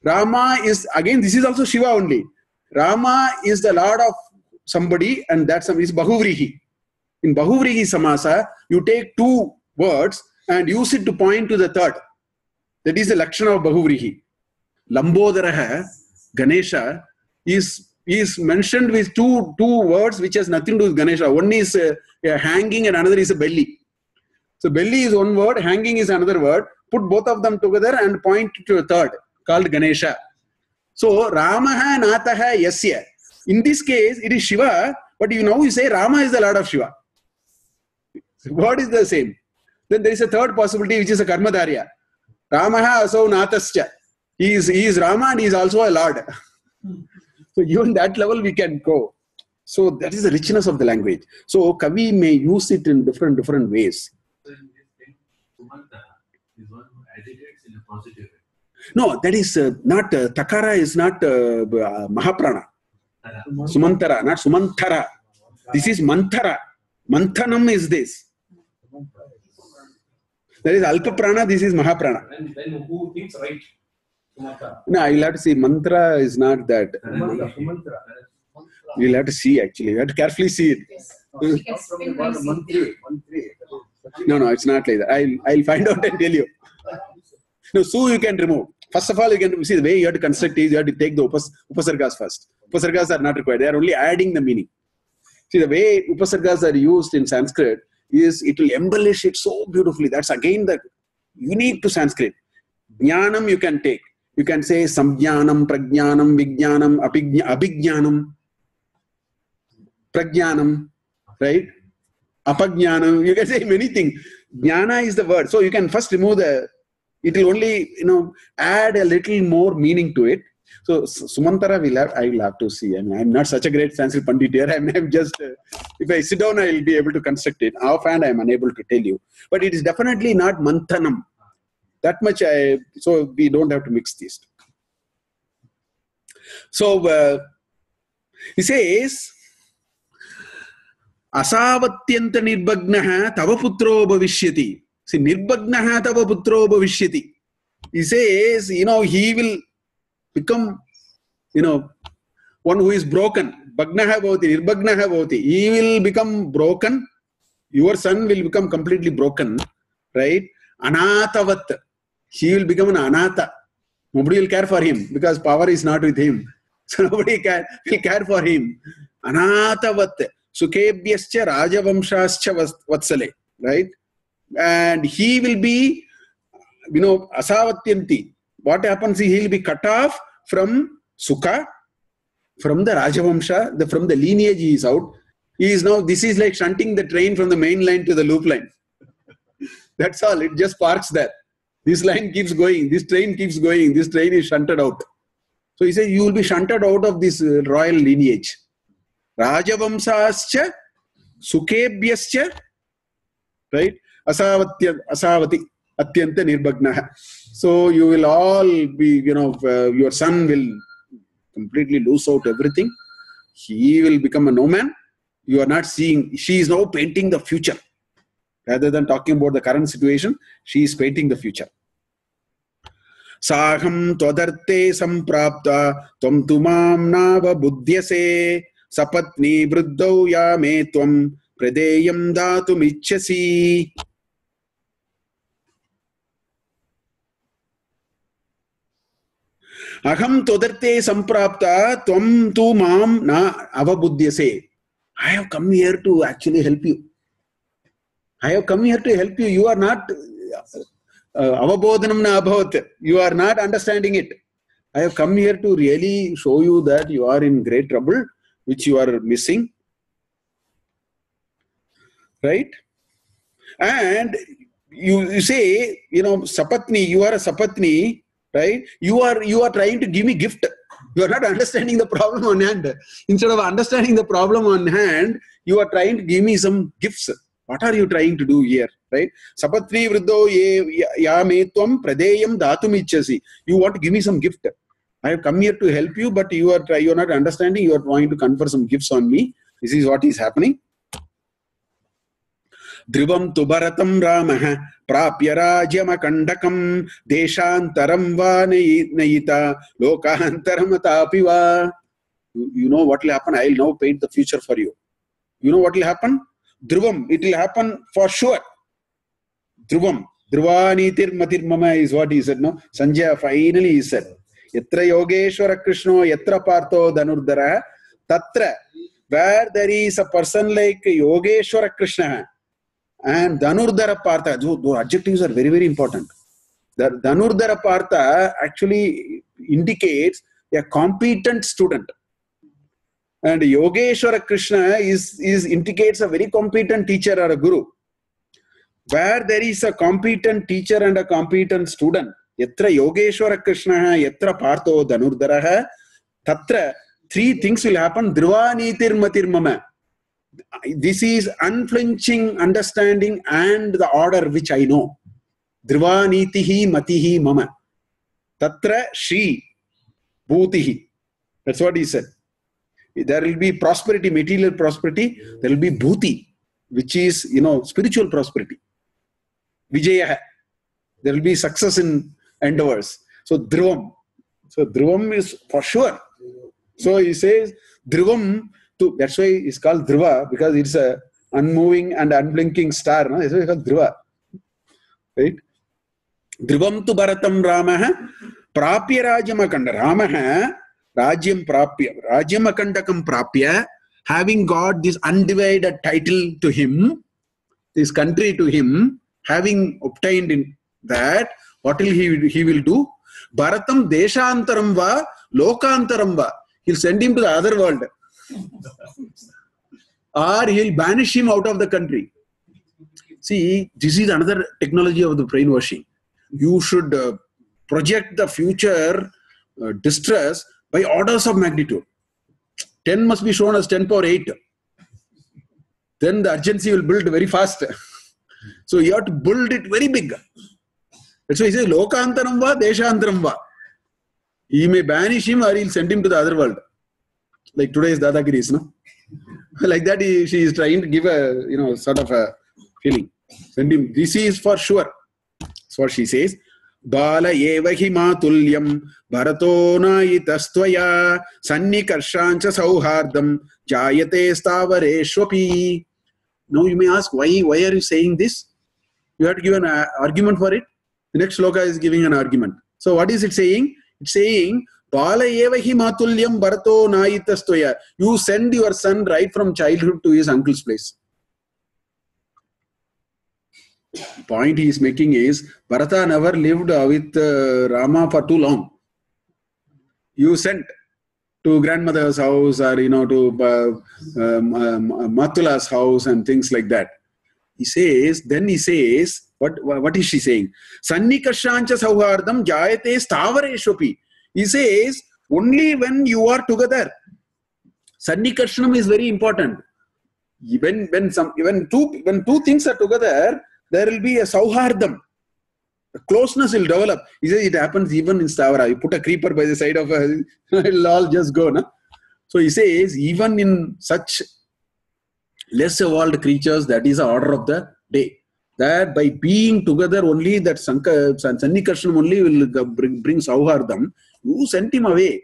Rama is, again, this is also Shiva only. Rama is the Lord of somebody, and that somebody is Bahuvrihi. In Bahuvrihi Samasa, you take 2 words and use it to point to the third. That is the Lakshana of Bahuvrihi. Lambodaraha, Ganesha, is mentioned with two words which has nothing to do with Ganesha. One is a hanging and another is a belly. So belly is one word, hanging is another word. Put both of them together and point to a third called Ganesha. So Ramaha Nathaha Yasya. In this case, it is Shiva, but you say Rama is the Lord of Shiva. Word is the same. Then there is a third possibility which is a Karmadharya. Ramaha Asau Nathascha. He is Rama and he is also a Lord. So even that level we can go. So that is the richness of the language. So Kavi may use it in different ways. So in this thing, Sumanta is one who agitates in a positive way. No, that is not, Takara is not Mahaprana. Sumantara, not Sumanthara. This is Manthara. Manthanam is this. That is Alpa Prana, this is Mahaprana. And then who thinks right? Sumatra. No, you'll have to see. Mantra is not that. Sumantra. You'll have to see actually. You have to carefully see it. No, it's not like that. I'll find out and tell you. No, Su you can remove. First of all, you can see the way you have to construct is you have to take the upasargas first. Upasargas are not required. They are only adding the meaning. See, the way upasargas are used in Sanskrit is it will embellish it so beautifully. That's again the unique to Sanskrit. Jnanam you can take. You can say samjnanam, prajnanam, vijnanam, abhijnanam, prajnanam, right? Apajnanam. You can say many things. Jnana is the word. So you can first remove the. It will only, add a little more meaning to it. So Sumantara I will have to see. I mean, I'm not such a great Sanskrit Pandit here. I'm just, if I sit down, I will be able to construct it. Offhand, I'm unable to tell you. But it is definitely not Manthanam. That much so we don't have to mix these. So he says, Asavatyanta nirbagnaha tava putro bhavishyati. See, nirbagnaha tava putro bhavishyati. He says, he will become, one who is broken. Bagnaha bhavati, nirbagnaha bhavati. He will become broken. Your son will become completely broken. Right? Anatavat. He will become an anata. Nobody will care for him because power is not with him. So nobody will care for him. Anatavat. Sukebhyascha rajavamshascha vatsale. Right? And he will be, asavatyanti. What happens is he will be cut off from Sukha, from the Rajavamsha, from the lineage he is out. He is now, this is like shunting the train from the main line to the loop line. That's all. It just parks there. This line keeps going. This train keeps going. This train is shunted out. So he says, you will be shunted out of this royal lineage. Rajavamsascha, Sukebhyascha, right? Asavati, Atyanta Nirbagnaha. So you will all be, your son will completely lose out everything. He will become a no man. You are not seeing, she is now painting the future. Rather than talking about the current situation, she is painting the future. Saham twadarte samprapta tvam tumam nava buddhyase sapatni vriddau yame tvam pradeyam datum ichchasi. Aham todarte samprapta tvam tu mam na avabuddhyase. I have come here to actually help you. I have come here to help you. You are not avabodhanam na abhavat. You are not understanding it. I have come here to really show you that you are in great trouble, which you are missing. Right? And you say, sapatni, you are a sapatni, right? You are trying to give me gift. You are not understanding the problem on hand. Instead of understanding the problem on hand, you are trying to give me some gifts. What are you trying to do here, right? Sapatni vriddho yametvam pradeyam datum ichchasi. You want to give me some gift. I have come here to help you, but you are not understanding. You are trying to confer some gifts on me. This is what is happening. Dhrivam tu bharatam ramah prapya rajyam akandakam deshantaram va nayita lokahantaram atapi va. You know what will happen? I will now paint the future for you. You know what will happen? Dhruvam, it will happen for sure. Dhruvam, Dhruvanitir matir mama is what he said, no? Sanjaya finally he said, Yatra Yogeshwara Krishno, Yatra Partho Dhanurdhara, Tatra, where there is a person like Yogeshwara Krishna and Dhanurdhara Partha, those adjectives are very, very important. The Dhanurdhara Partha actually indicates a competent student. And Yogeshwara Krishna indicates a very competent teacher or a guru. Where there is a competent teacher and a competent student, Yatra Yogeshwara Krishna, Yatra Partho Dhanurdhara, Tatra, three things will happen. Dhruvanitir matir mama. This is unflinching understanding and the order which I know. Dhruvanitihi matihi mama. Tatra Shri Bhutihi. That's what he said. There will be prosperity, material prosperity. There will be bhuti, which is, spiritual prosperity. Vijaya. There will be success in endeavors. So dhruvam. So dhruvam is for sure. So he says dhruvam. That's why it's called dhruva, because it's a unmoving and unblinking star. No? That's why it's called dhruva. Right? Dhruvam tu bharatam ramah prapya rajyam akanda. Ramah Rajyam Prapya, Rajyam Akandakam Prapya, having got this undivided title to him, this country to him, having obtained in that, what will he will do? Bharatam Deshantaram va, Lokantaram va. He'll send him to the other world. Or he'll banish him out of the country. See, this is another technology of the brainwashing. You should project the future distress by orders of magnitude. 10 must be shown as 10 power 8. Then the urgency will build very fast. So you have to build it very big. That's why he says, Lokantaram va, Deshantaram va. He may banish him or he'll send him to the other world. Like today's Dadagiris, no? Like that she is trying to give a, sort of a feeling. Send him. This is for sure. That's what she says. Bala evahi matulyam bharatonaitastvaya sannikarshancha sauhardam jayate stavareshwapi. Now you may ask, why are you saying this? You have to give an argument for it. The next sloka is giving an argument. So what is it saying? It's saying, Bala evahi matulyam bharatonaitastvaya. You send your son right from childhood to his uncle's place. The point he is making is, Bharata never lived with Rama for too long. You sent to grandmother's house or, to Matula's house and things like that. He says, what is she saying? Sannikashancha sauhardam jayate stavareshwapi. He says, only when you are together. Sannikashanam is very important. When two things are together, there will be a sauhardam. The closeness will develop. He says it happens even in Stavara. You put a creeper by the side of it will all just go. No? So he says, even in such less evolved creatures, that is the order of the day. That by being together only, that Sannikashanam only will bring sauhardam. You sent him away.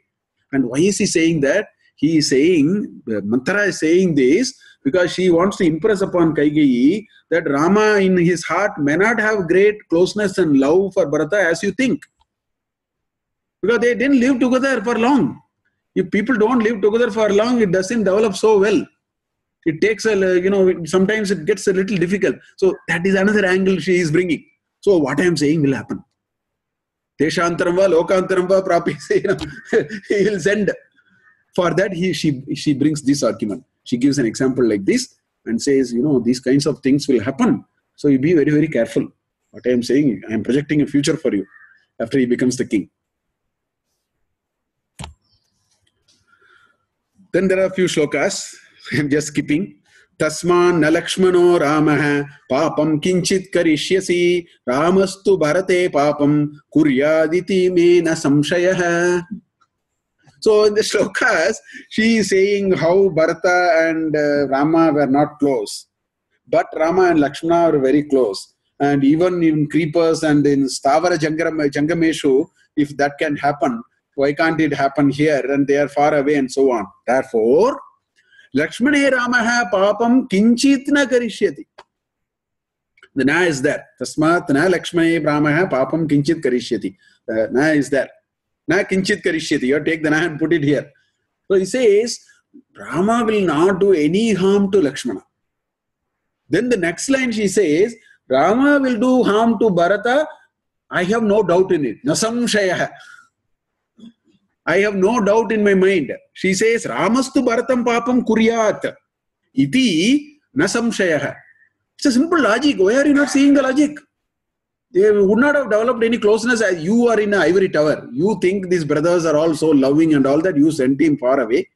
And why is he saying that? He is saying, Manthara is saying this because she wants to impress upon Kaikeyi that Rama in his heart may not have great closeness and love for Bharata as you think. Because they didn't live together for long. If people don't live together for long, it doesn't develop so well. It takes sometimes it gets a little difficult. So that is another angle she is bringing. So what I am saying will happen. Teshantaram va lokantaram va prapyase, he will send. For that, she brings this argument. She gives an example like this and says, these kinds of things will happen. So you be very, very careful. What I am saying, I am projecting a future for you after he becomes the king. Then there are a few shlokas. I am just skipping. Tasman na Lakshmano Ramaha papam kinchit karishyasi Ramastu Bharate papam kuryaditi me na samshayaha. So in the shlokas, she is saying how Bharata and Rama were not close. But Rama and Lakshmana are very close. And even in creepers and in Stavara Jangameshu, if that can happen, why can't it happen here? And they are far away and so on. Therefore, Lakshmane Ramaha papam kinchitna karishyati. The na is there. Tasmat na Lakshmane Ramaha papam kinchit karishyati. The na is there. Na kinchit karishyati. You take the na and put it here. So he says, Rama will not do any harm to Lakshmana. Then the next line she says, Rama will do harm to Bharata. I have no doubt in it. Nasamshaya. I have no doubt in my mind. She says, Ramastu Bharatam papam kuryat. Iti nasamshaya. It's a simple logic. Why are you not seeing the logic? They would not have developed any closeness as you are in an ivory tower. You think these brothers are all so loving and all that. You sent him far away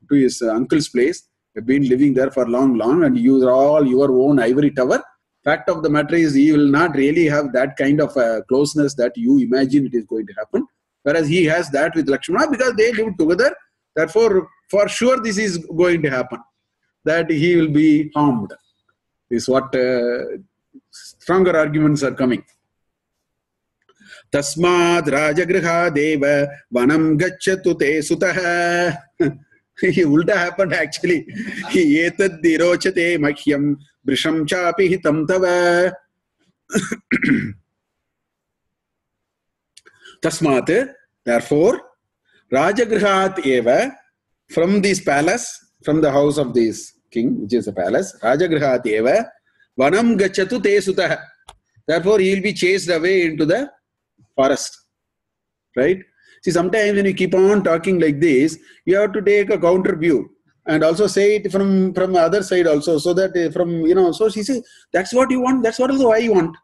to his uncle's place. You've been living there for long, and you are all your own ivory tower. Fact of the matter is, he will not really have that kind of closeness that you imagine it is going to happen. Whereas he has that with Lakshmana because they live together. Therefore, for sure this is going to happen. That he will be harmed. Is what stronger arguments are coming. Tasmad Rajagriha Deva Vanam Gacchatu Te Sutaha. Ulta happened actually. Etad Dirochate Makhyam Brisham Chapi Hitam Tava. Tasmat, therefore, Rajagrihat Eva, from this palace, from the house of this king, which is a palace, Rajagrihat Eva, Vanam Gachatu Te Sutaha. Therefore, he will be chased away into the forest. Right? See, sometimes when you keep on talking like this, you have to take a counter view and also say it from the other side also, so that so she says, that's what you want, that's what also I want.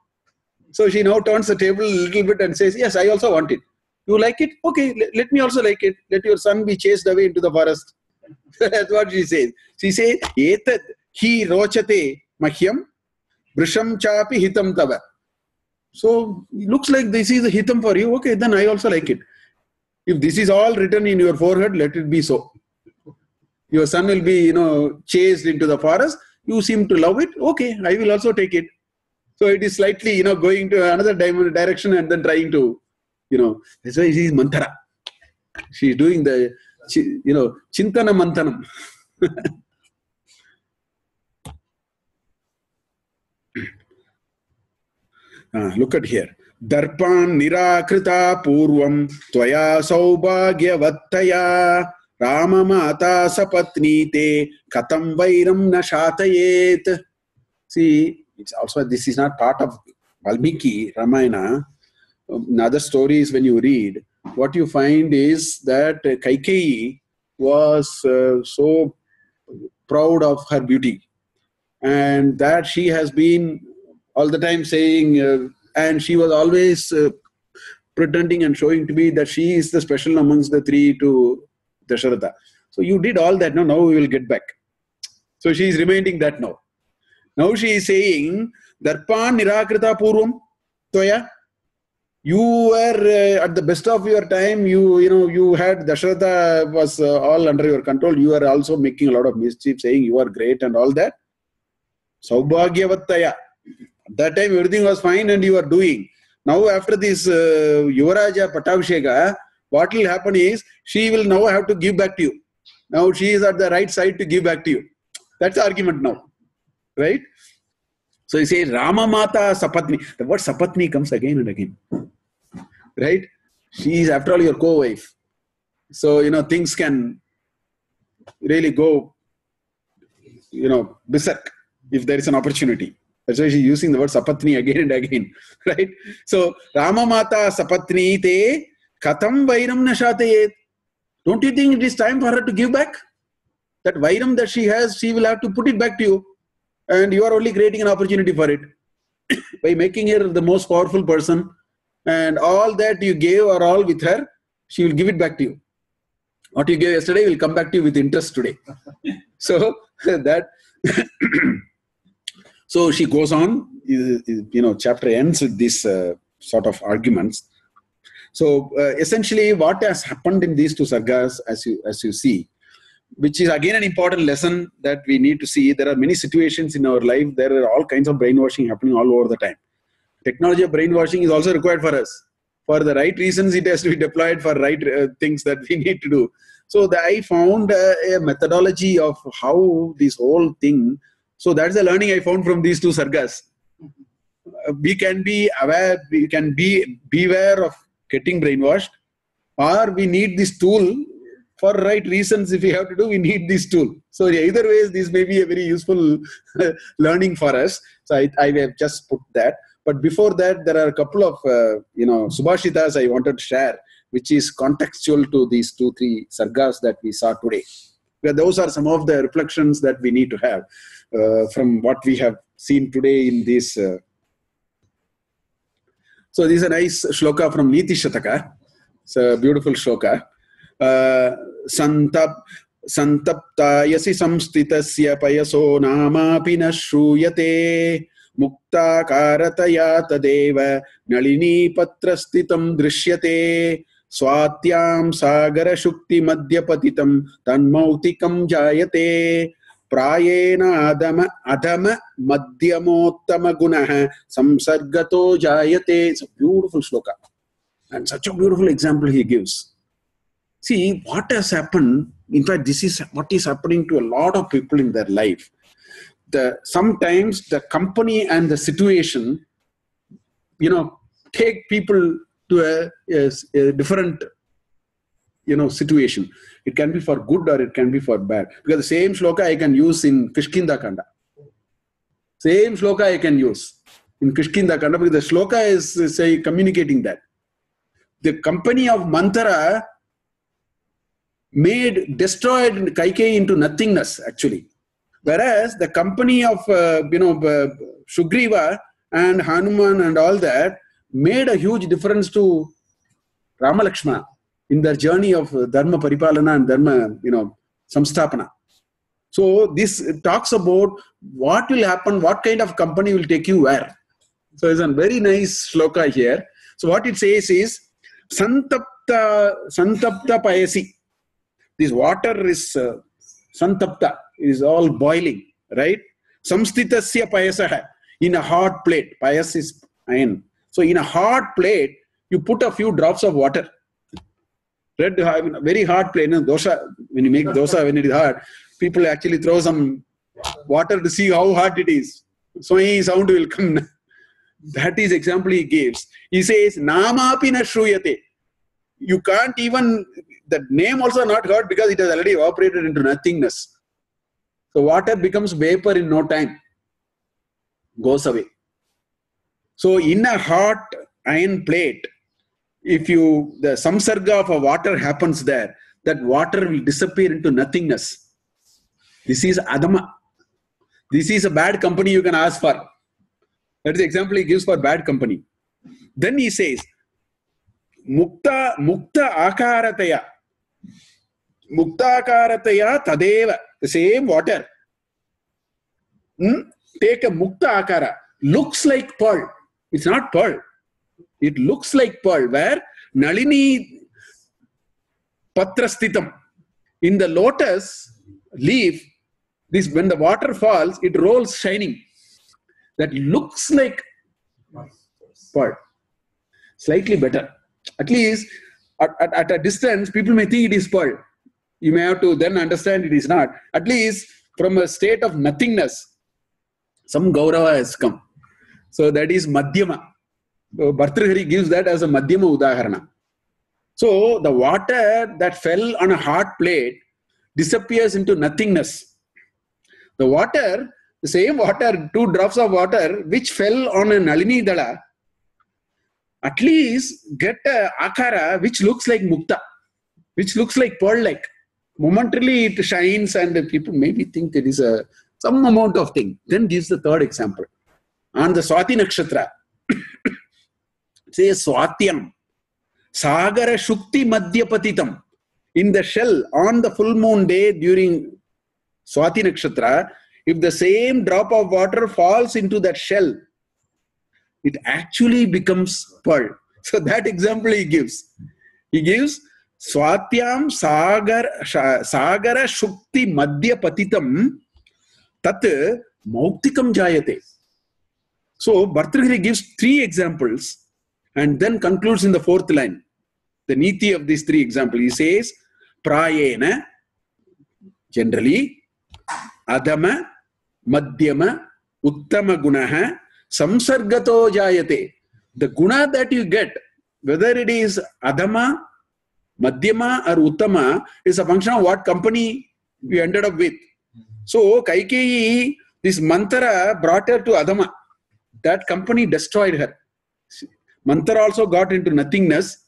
So she now turns the table a little bit and says, yes, I also want it. You like it? Okay, let me also like it. Let your son be chased away into the forest. That's what she says. She says, Etad hi rochate mahyam brisham chapi hitam tava. So it looks like this is a hitam for you. Okay, then I also like it. If this is all written in your forehead, let it be so. Your son will be, chased into the forest. You seem to love it. Okay, I will also take it. So it is slightly, going to another direction and then trying to, that's why she is manthara. She is doing the, chintana manthanam. Look at here. Darpan nirakrita purvam tvaya saubhagyavataya Rama mata sapatni te katam vairam na shatayet. See, it's also, this is not part of Valmiki Ramayana. In other stories, when you read, what you find is that Kaikeyi was so proud of her beauty, and that she has been all the time saying, and she was always pretending and showing to be that she is the special amongst the three to Dasharatha. So you did all that, now we will get back. So she is reminding that now. Now she is saying, Darpan nirakrita purvam toya. You were at the best of your time, you had Dasharatha was all under your control. You were also making a lot of mischief, saying you are great and all that. Saubhagyavataya. At that time everything was fine and you are doing. Now after this Yuvaraja Patavshega, what will happen is, she will now have to give back to you. Now she is at the right side to give back to you. That's the argument now. Right? So you say Rama Mata Sapatni. The word Sapatni comes again and again. Right? She is after all your co-wife. So, things can really go, berserk if there is an opportunity. That's why she's using the word sapatni again and again, right? So, Rama Mata sapatni te katam vairam nashatayet. Don't you think it is time for her to give back? That vairam that she has, she will have to put it back to you. And you are only creating an opportunity for it. By making her the most powerful person, and all that you gave are all with her, she will give it back to you. What you gave yesterday will come back to you with interest today. So that so she goes on, chapter ends with this sort of arguments. So essentially what has happened in these two sargas, as you see, which is again an important lesson that we need to see. There are many situations in our life, there are all kinds of brainwashing happening all over the time. Technology of brainwashing is also required for us. For the right reasons, it has to be deployed for right things that we need to do. So I found a methodology of how this whole thing, so that's the learning I found from these two sargas. We can be aware, we can beware of getting brainwashed, or we need this tool for right reasons. If we have to do, we need this tool. So either ways, this may be a very useful learning for us. So I have just put that. But before that, there are a couple of subhashitas I wanted to share, which is contextual to these 2-3 sargas that we saw today. Because those are some of the reflections that we need to have from what we have seen today in this. So this is a nice shloka from Niti Shataka. It's a beautiful shloka. Santaptayasi samstitasya payaso namapi na shruyate mukta karataya tadeva nalini patrastitam drishyate swatyam sagara shukti madhyapatitam tanmautikam jayate prayena adama madhyamottama gunaha samsargato jayate. It's a beautiful shloka and such a beautiful example he gives. See, what has happened, in fact, this is what is happening to a lot of people in their life. Sometimes the company and the situation, take people to a different, situation. It can be for good or it can be for bad. Because the same shloka I can use in Kishkinda Kanda. Same shloka I can use in Kishkinda Kanda, because the shloka is communicating that. The company of manthara destroyed Kaikeyi into nothingness, actually. Whereas the company of, Sugriva and Hanuman and all that made a huge difference to Rama Lakshmana in their journey of Dharma Paripalana and Dharma, Samstapana. So this talks about what will happen, what kind of company will take you where. So it's a very nice shloka here. So what it says is, Santapta Payasi. This water is santapta, is all boiling, right? Samstitasya payasaha, in a hot plate. Payas is iron. So in a hot plate, you put a few drops of water. Very hot plate. Dosa, when you make dosa, when it is hot, people actually throw some water to see how hot it is. So any sound will come. That is example he gives. He says, Namapi na shruyate. You can't even, the name also not heard because it has already evaporated into nothingness. So water becomes vapor in no time. Goes away. So in a hot iron plate, if the samsarga of a water happens there, that water will disappear into nothingness. This is adama. This is a bad company you can ask for. That is the example he gives for bad company. Then he says, Mukta akarataya. Mukta akarataya tadeva. The same water. Take a mukta akara. Looks like pearl. It's not pearl. It looks like pearl. Where? Nalini patrastitam. In the lotus leaf, when the water falls, it rolls shining. That looks like pearl. Slightly better. At least at a distance, people may think it is pearl. You may have to then understand it is not. At least from a state of nothingness, some gaurava has come. So that is madhyama. So Bhartrihari gives that as a madhyama udaharana. So the water that fell on a hot plate disappears into nothingness. The water The same water, 2 drops of water, which fell on a Nalini Dala, at least get a akara which looks like mukta, which looks like pearl-like. Momentarily it shines and people maybe think there is some amount of thing. Then gives the third example. On the Swati Nakshatra, says Swatyam, Sagara Shukti Madhyapatitam. In the shell, on the full moon day during Swati Nakshatra, if the same drop of water falls into that shell, it actually becomes pearl. So that example he gives. He gives Swatyam Sagara Shukti Madhya Patitam Tat Mauktikam Jayate. So Bhartrihari gives 3 examples and then concludes in the 4th line. The niti of these 3 examples. He says, Prayena, generally, Adama, Madhyama, Uttama Gunaha, Samsargato Jayate. The guna that you get, whether it is Adama, Madhyama or Uttama, is a function of what company you ended up with. So Kaikeyi, this manthara brought her to Adama. That company destroyed her. Manthara also got into nothingness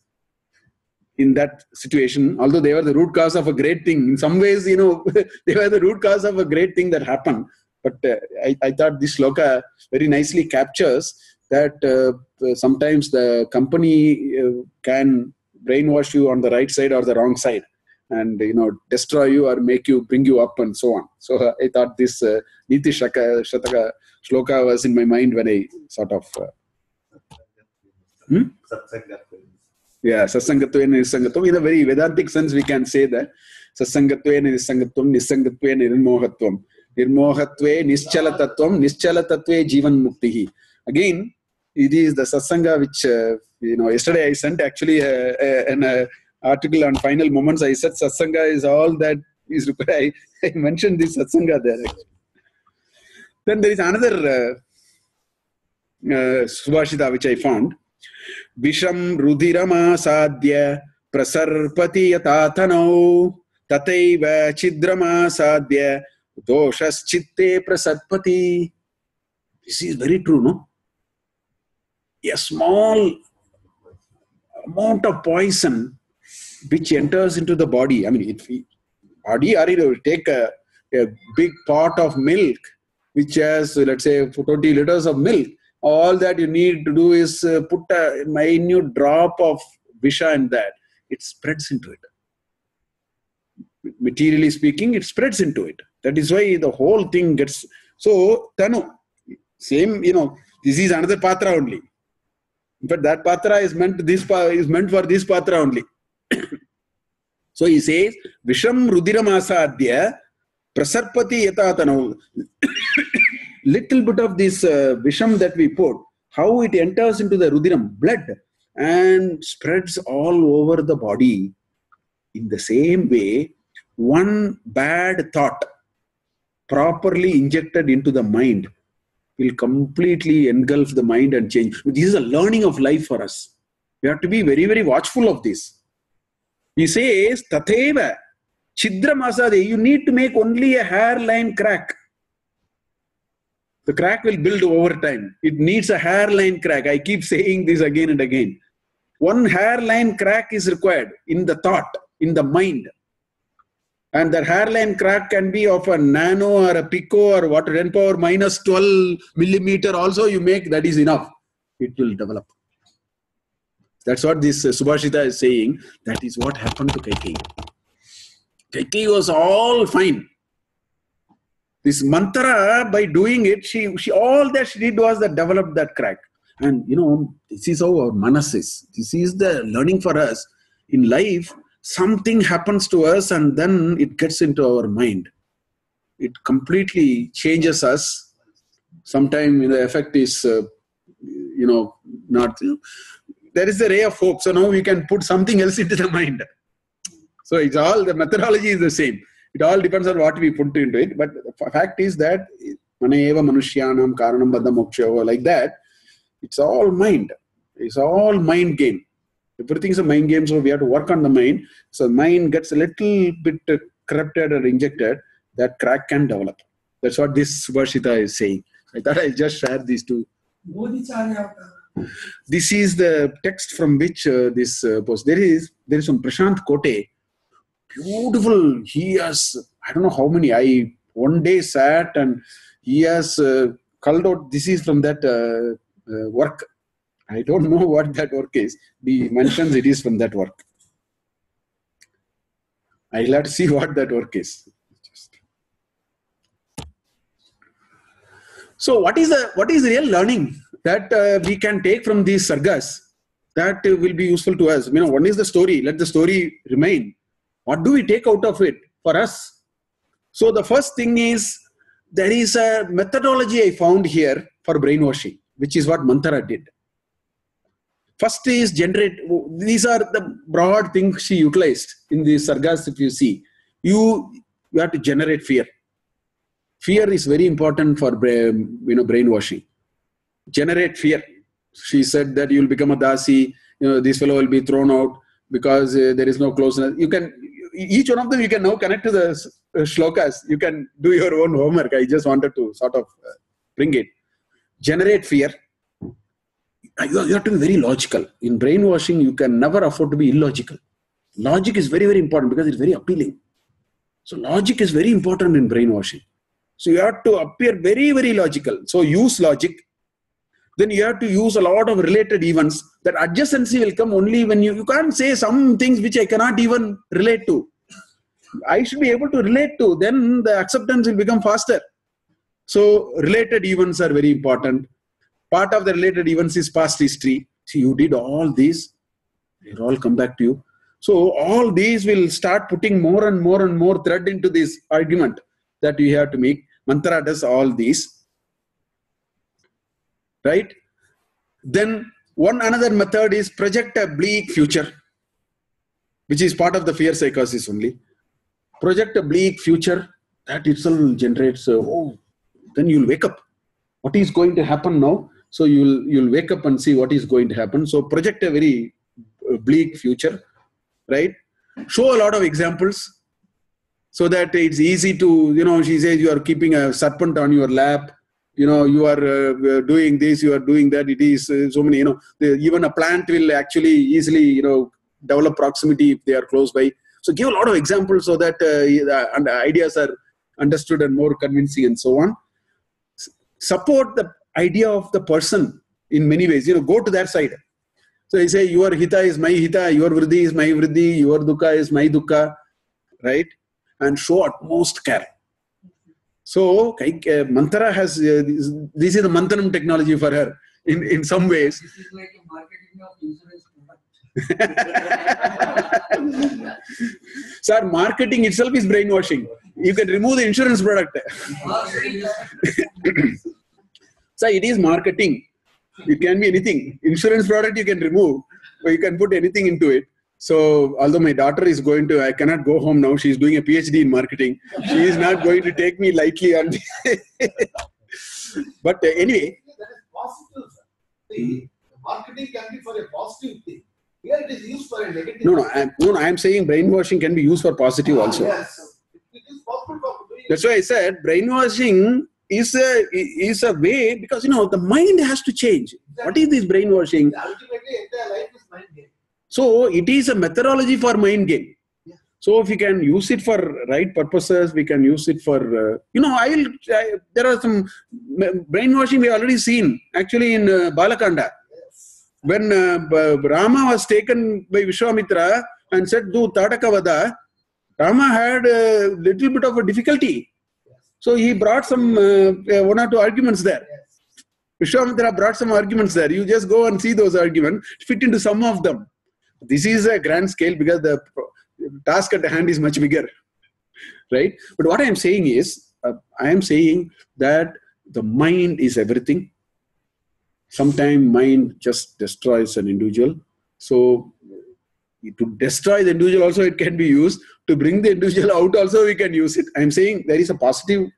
in that situation, although they were the root cause of a great thing. In some ways, they were the root cause of a great thing that happened. But I thought this shloka very nicely captures that sometimes the company can brainwash you on the right side or the wrong side and, destroy you or bring you up and so on. So I thought this Niti Shataka shloka was in my mind when I sort of... Yeah, Sasangatvena Nisangatvam. In a very Vedantic sense, we can say that Sasangatvena Nisangatvam, Nisangatvena Nirmohatvam. Nirmohatve Nischalatatvam, Nischalatatve Jivan Muktihi. Again, it is the Satsanga which, yesterday I sent actually an article on final moments. I said Satsanga is all that is required. I mentioned this Satsanga there. Actually. Then there is another Subhashita which I found. Visham Rudirama Sadhya Prasarpati Yatatano Tataiva Chidrama Sadhya Doshas Chitte Prasarpati. This is very true, no? A small amount of poison which enters into the body. I mean, body, or take a big pot of milk which has, let's say, 20 liters of milk. All that you need to do is put a minute drop of visha in that. It spreads into it. Materially speaking, it spreads into it. That is why the whole thing gets... So, Tanu, same, this is another patra only. In fact, that patra is meant for this patra only. So he says, Visham Rudiramasādhya Prasarpati Yatatano. Little bit of this visham that we put, how it enters into the rudiram, blood, and spreads all over the body. In the same way, one bad thought properly injected into the mind will completely engulf the mind and change. This is a learning of life for us. We have to be very, very watchful of this. He says, Tatheva, Chidra Masade, you need to make only a hairline crack. The crack will build over time. It needs a hairline crack. I keep saying this again and again. One hairline crack is required in the thought, in the mind. And the hairline crack can be of a nano or a pico or what, 10 power minus 12 millimeter also you make, that is enough. It will develop. That's what this Subhashita is saying. That is what happened to Kaikeyi. Kaikeyi was all fine. This manthara, by doing it, she all that she did was that developed that crack. And this is how our manas is. This is the learning for us. In life, something happens to us and then it gets into our mind. It completely changes us. Sometimes the effect is, not... There is a ray of hope. So now we can put something else into the mind. So it's all, the methodology is the same. It all depends on what we put into it. But the fact is that Manayeva Manushyanam Karanam Baddha Moksha, like that, it's all mind. It's all mind game. Everything is a mind game, so we have to work on the mind. So mind gets a little bit corrupted or injected, that crack can develop. That's what this Subhashita is saying. I thought I'll just share these two. This is the text from which this post. There is some Prashant Kote. Beautiful. He has, I don't know how many. I one day sat and he has culled out. This is from that work. I don't know what that work is. He mentions it is from that work. I'll have to see what that work is. So what is the real learning that we can take from these sargas that will be useful to us? One is the story. Let the story remain. What do we take out of it for us? So the first thing is, there is a methodology I found here for brainwashing, which is what manthara did. First is generate. These are the broad things she utilized in the sargas. If you see, you have to generate fear. Fear is very important for brainwashing. Generate fear. She said that you will become a dasi. This fellow will be thrown out because there is no closeness. You can, each one of them you can now connect to the shlokas. You can do your own homework. I just wanted to sort of bring it. Generate fear. You have to be very logical. In brainwashing, you can never afford to be illogical. Logic is very, very important because it's very appealing. So logic is very important in brainwashing. So you have to appear very, very logical. So use logic. Then you have to use a lot of related events. That adjacency will come only when you can't say some things which I cannot even relate to. I should be able to relate to. Then the acceptance will become faster. So related events are very important. Part of the related events is past history. See, you did all these. It will all come back to you. So all these will start putting more and more and more thread into this argument that you have to make. Manthara does all these. Right? Then another method is project a bleak future, which is part of the fear psychosis only. Project a bleak future, that itself generates, then you'll wake up. What is going to happen now? So you'll wake up and see what is going to happen. So project a very bleak future, right? Show a lot of examples so that it's easy to, she says you are keeping a serpent on your lap. You are doing this, you are doing that. It is so many, even a plant will actually easily, develop proximity if they are close by. So give a lot of examples so that and ideas are understood and more convincing and so on. Support the idea of the person in many ways. Go to that side. So you say your hita is my hita, your vriddhi is my vriddhi, your dukkha is my dukkha, right? And show utmost care. So manthara has this is the manthanam technology for her in some ways. This is like a marketing of insurance product. Sir, marketing itself is brainwashing. You can remove the insurance product. So it is marketing. It can be anything. Insurance product you can remove, or you can put anything into it. So although my daughter is I cannot go home now. She's doing a PhD in marketing. She is not going to take me lightly on But anyway. That is positive. The marketing can be for a positive thing. Here it is used for a negative. No, I am saying brainwashing can be used for positive also. Yes. It is possible for doing. That's why I said brainwashing is a way, because the mind has to change. Exactly. What is this brainwashing? Ultimately, entire life is mind game. So it is a methodology for mind game. Yeah. So if we can use it for right purposes, we can use it for there are some brainwashing we already seen actually in Balakanda. Yes. When Rama was taken by Vishwamitra and said, "Do Tatakavada," Rama had a little bit of a difficulty. So he brought some one or two arguments there. Yes. Vishwamitra brought some arguments there. You just go and see those arguments, fit into some of them. This is a grand scale because the task at hand is much bigger, right? But what I am saying is, I am saying that the mind is everything. Sometimes mind just destroys an individual. So to destroy the individual also it can be used. To bring the individual out also we can use it. I am saying there is a positive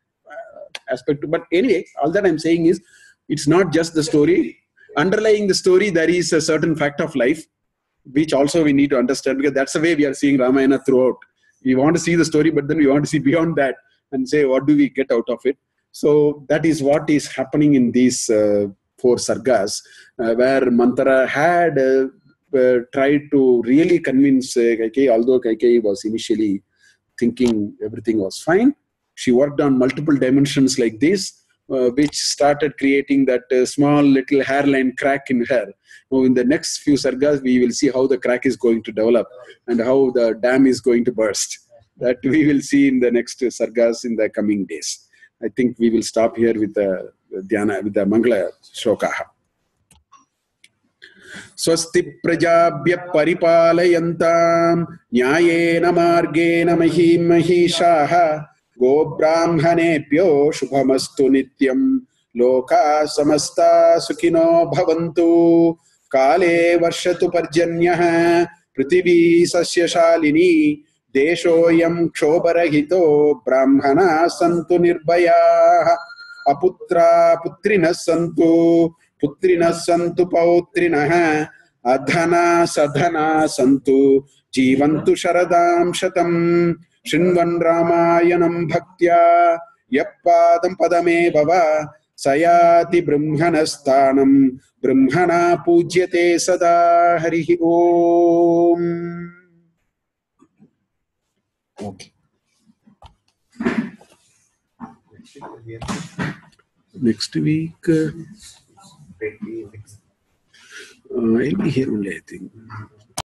aspect. But anyway, all that I am saying is, it's not just the story. Underlying the story, there is a certain fact of life, which also we need to understand, because that's the way we are seeing Ramayana throughout. We want to see the story, but then we want to see beyond that and say, what do we get out of it? So that is what is happening in these 4 sargas, where Manthara had tried to really convince Kaikeyi, although Kaikeyi was initially thinking everything was fine. She worked on multiple dimensions like this, which started creating that small little hairline crack in her. Now, in the next few sargas, we will see how the crack is going to develop and how the dam is going to burst. That we will see in the next sargas in the coming days. I think we will stop here with the dhyana, with the Mangala Shlokaha. Swasti prajabhya paripalayantam nyayena margena mahim mahishaha go brahmanebhyo shubhamastu nityam loka samasta sukhino bhavantu kale varshatu parjanyah prithvi sasya shalini deshoyam kshobarahito brahmana santu nirbhayah aputra putrina santu putrina santu pautrinah adhana sadhana santu jivantu sharadam shatam shrinvan ramayanam bhaktya yappadam padame bhava sayati brahmanastanam brahmana pujyate sada. Harihi om. Okay. Next week, I'll be here only, I think.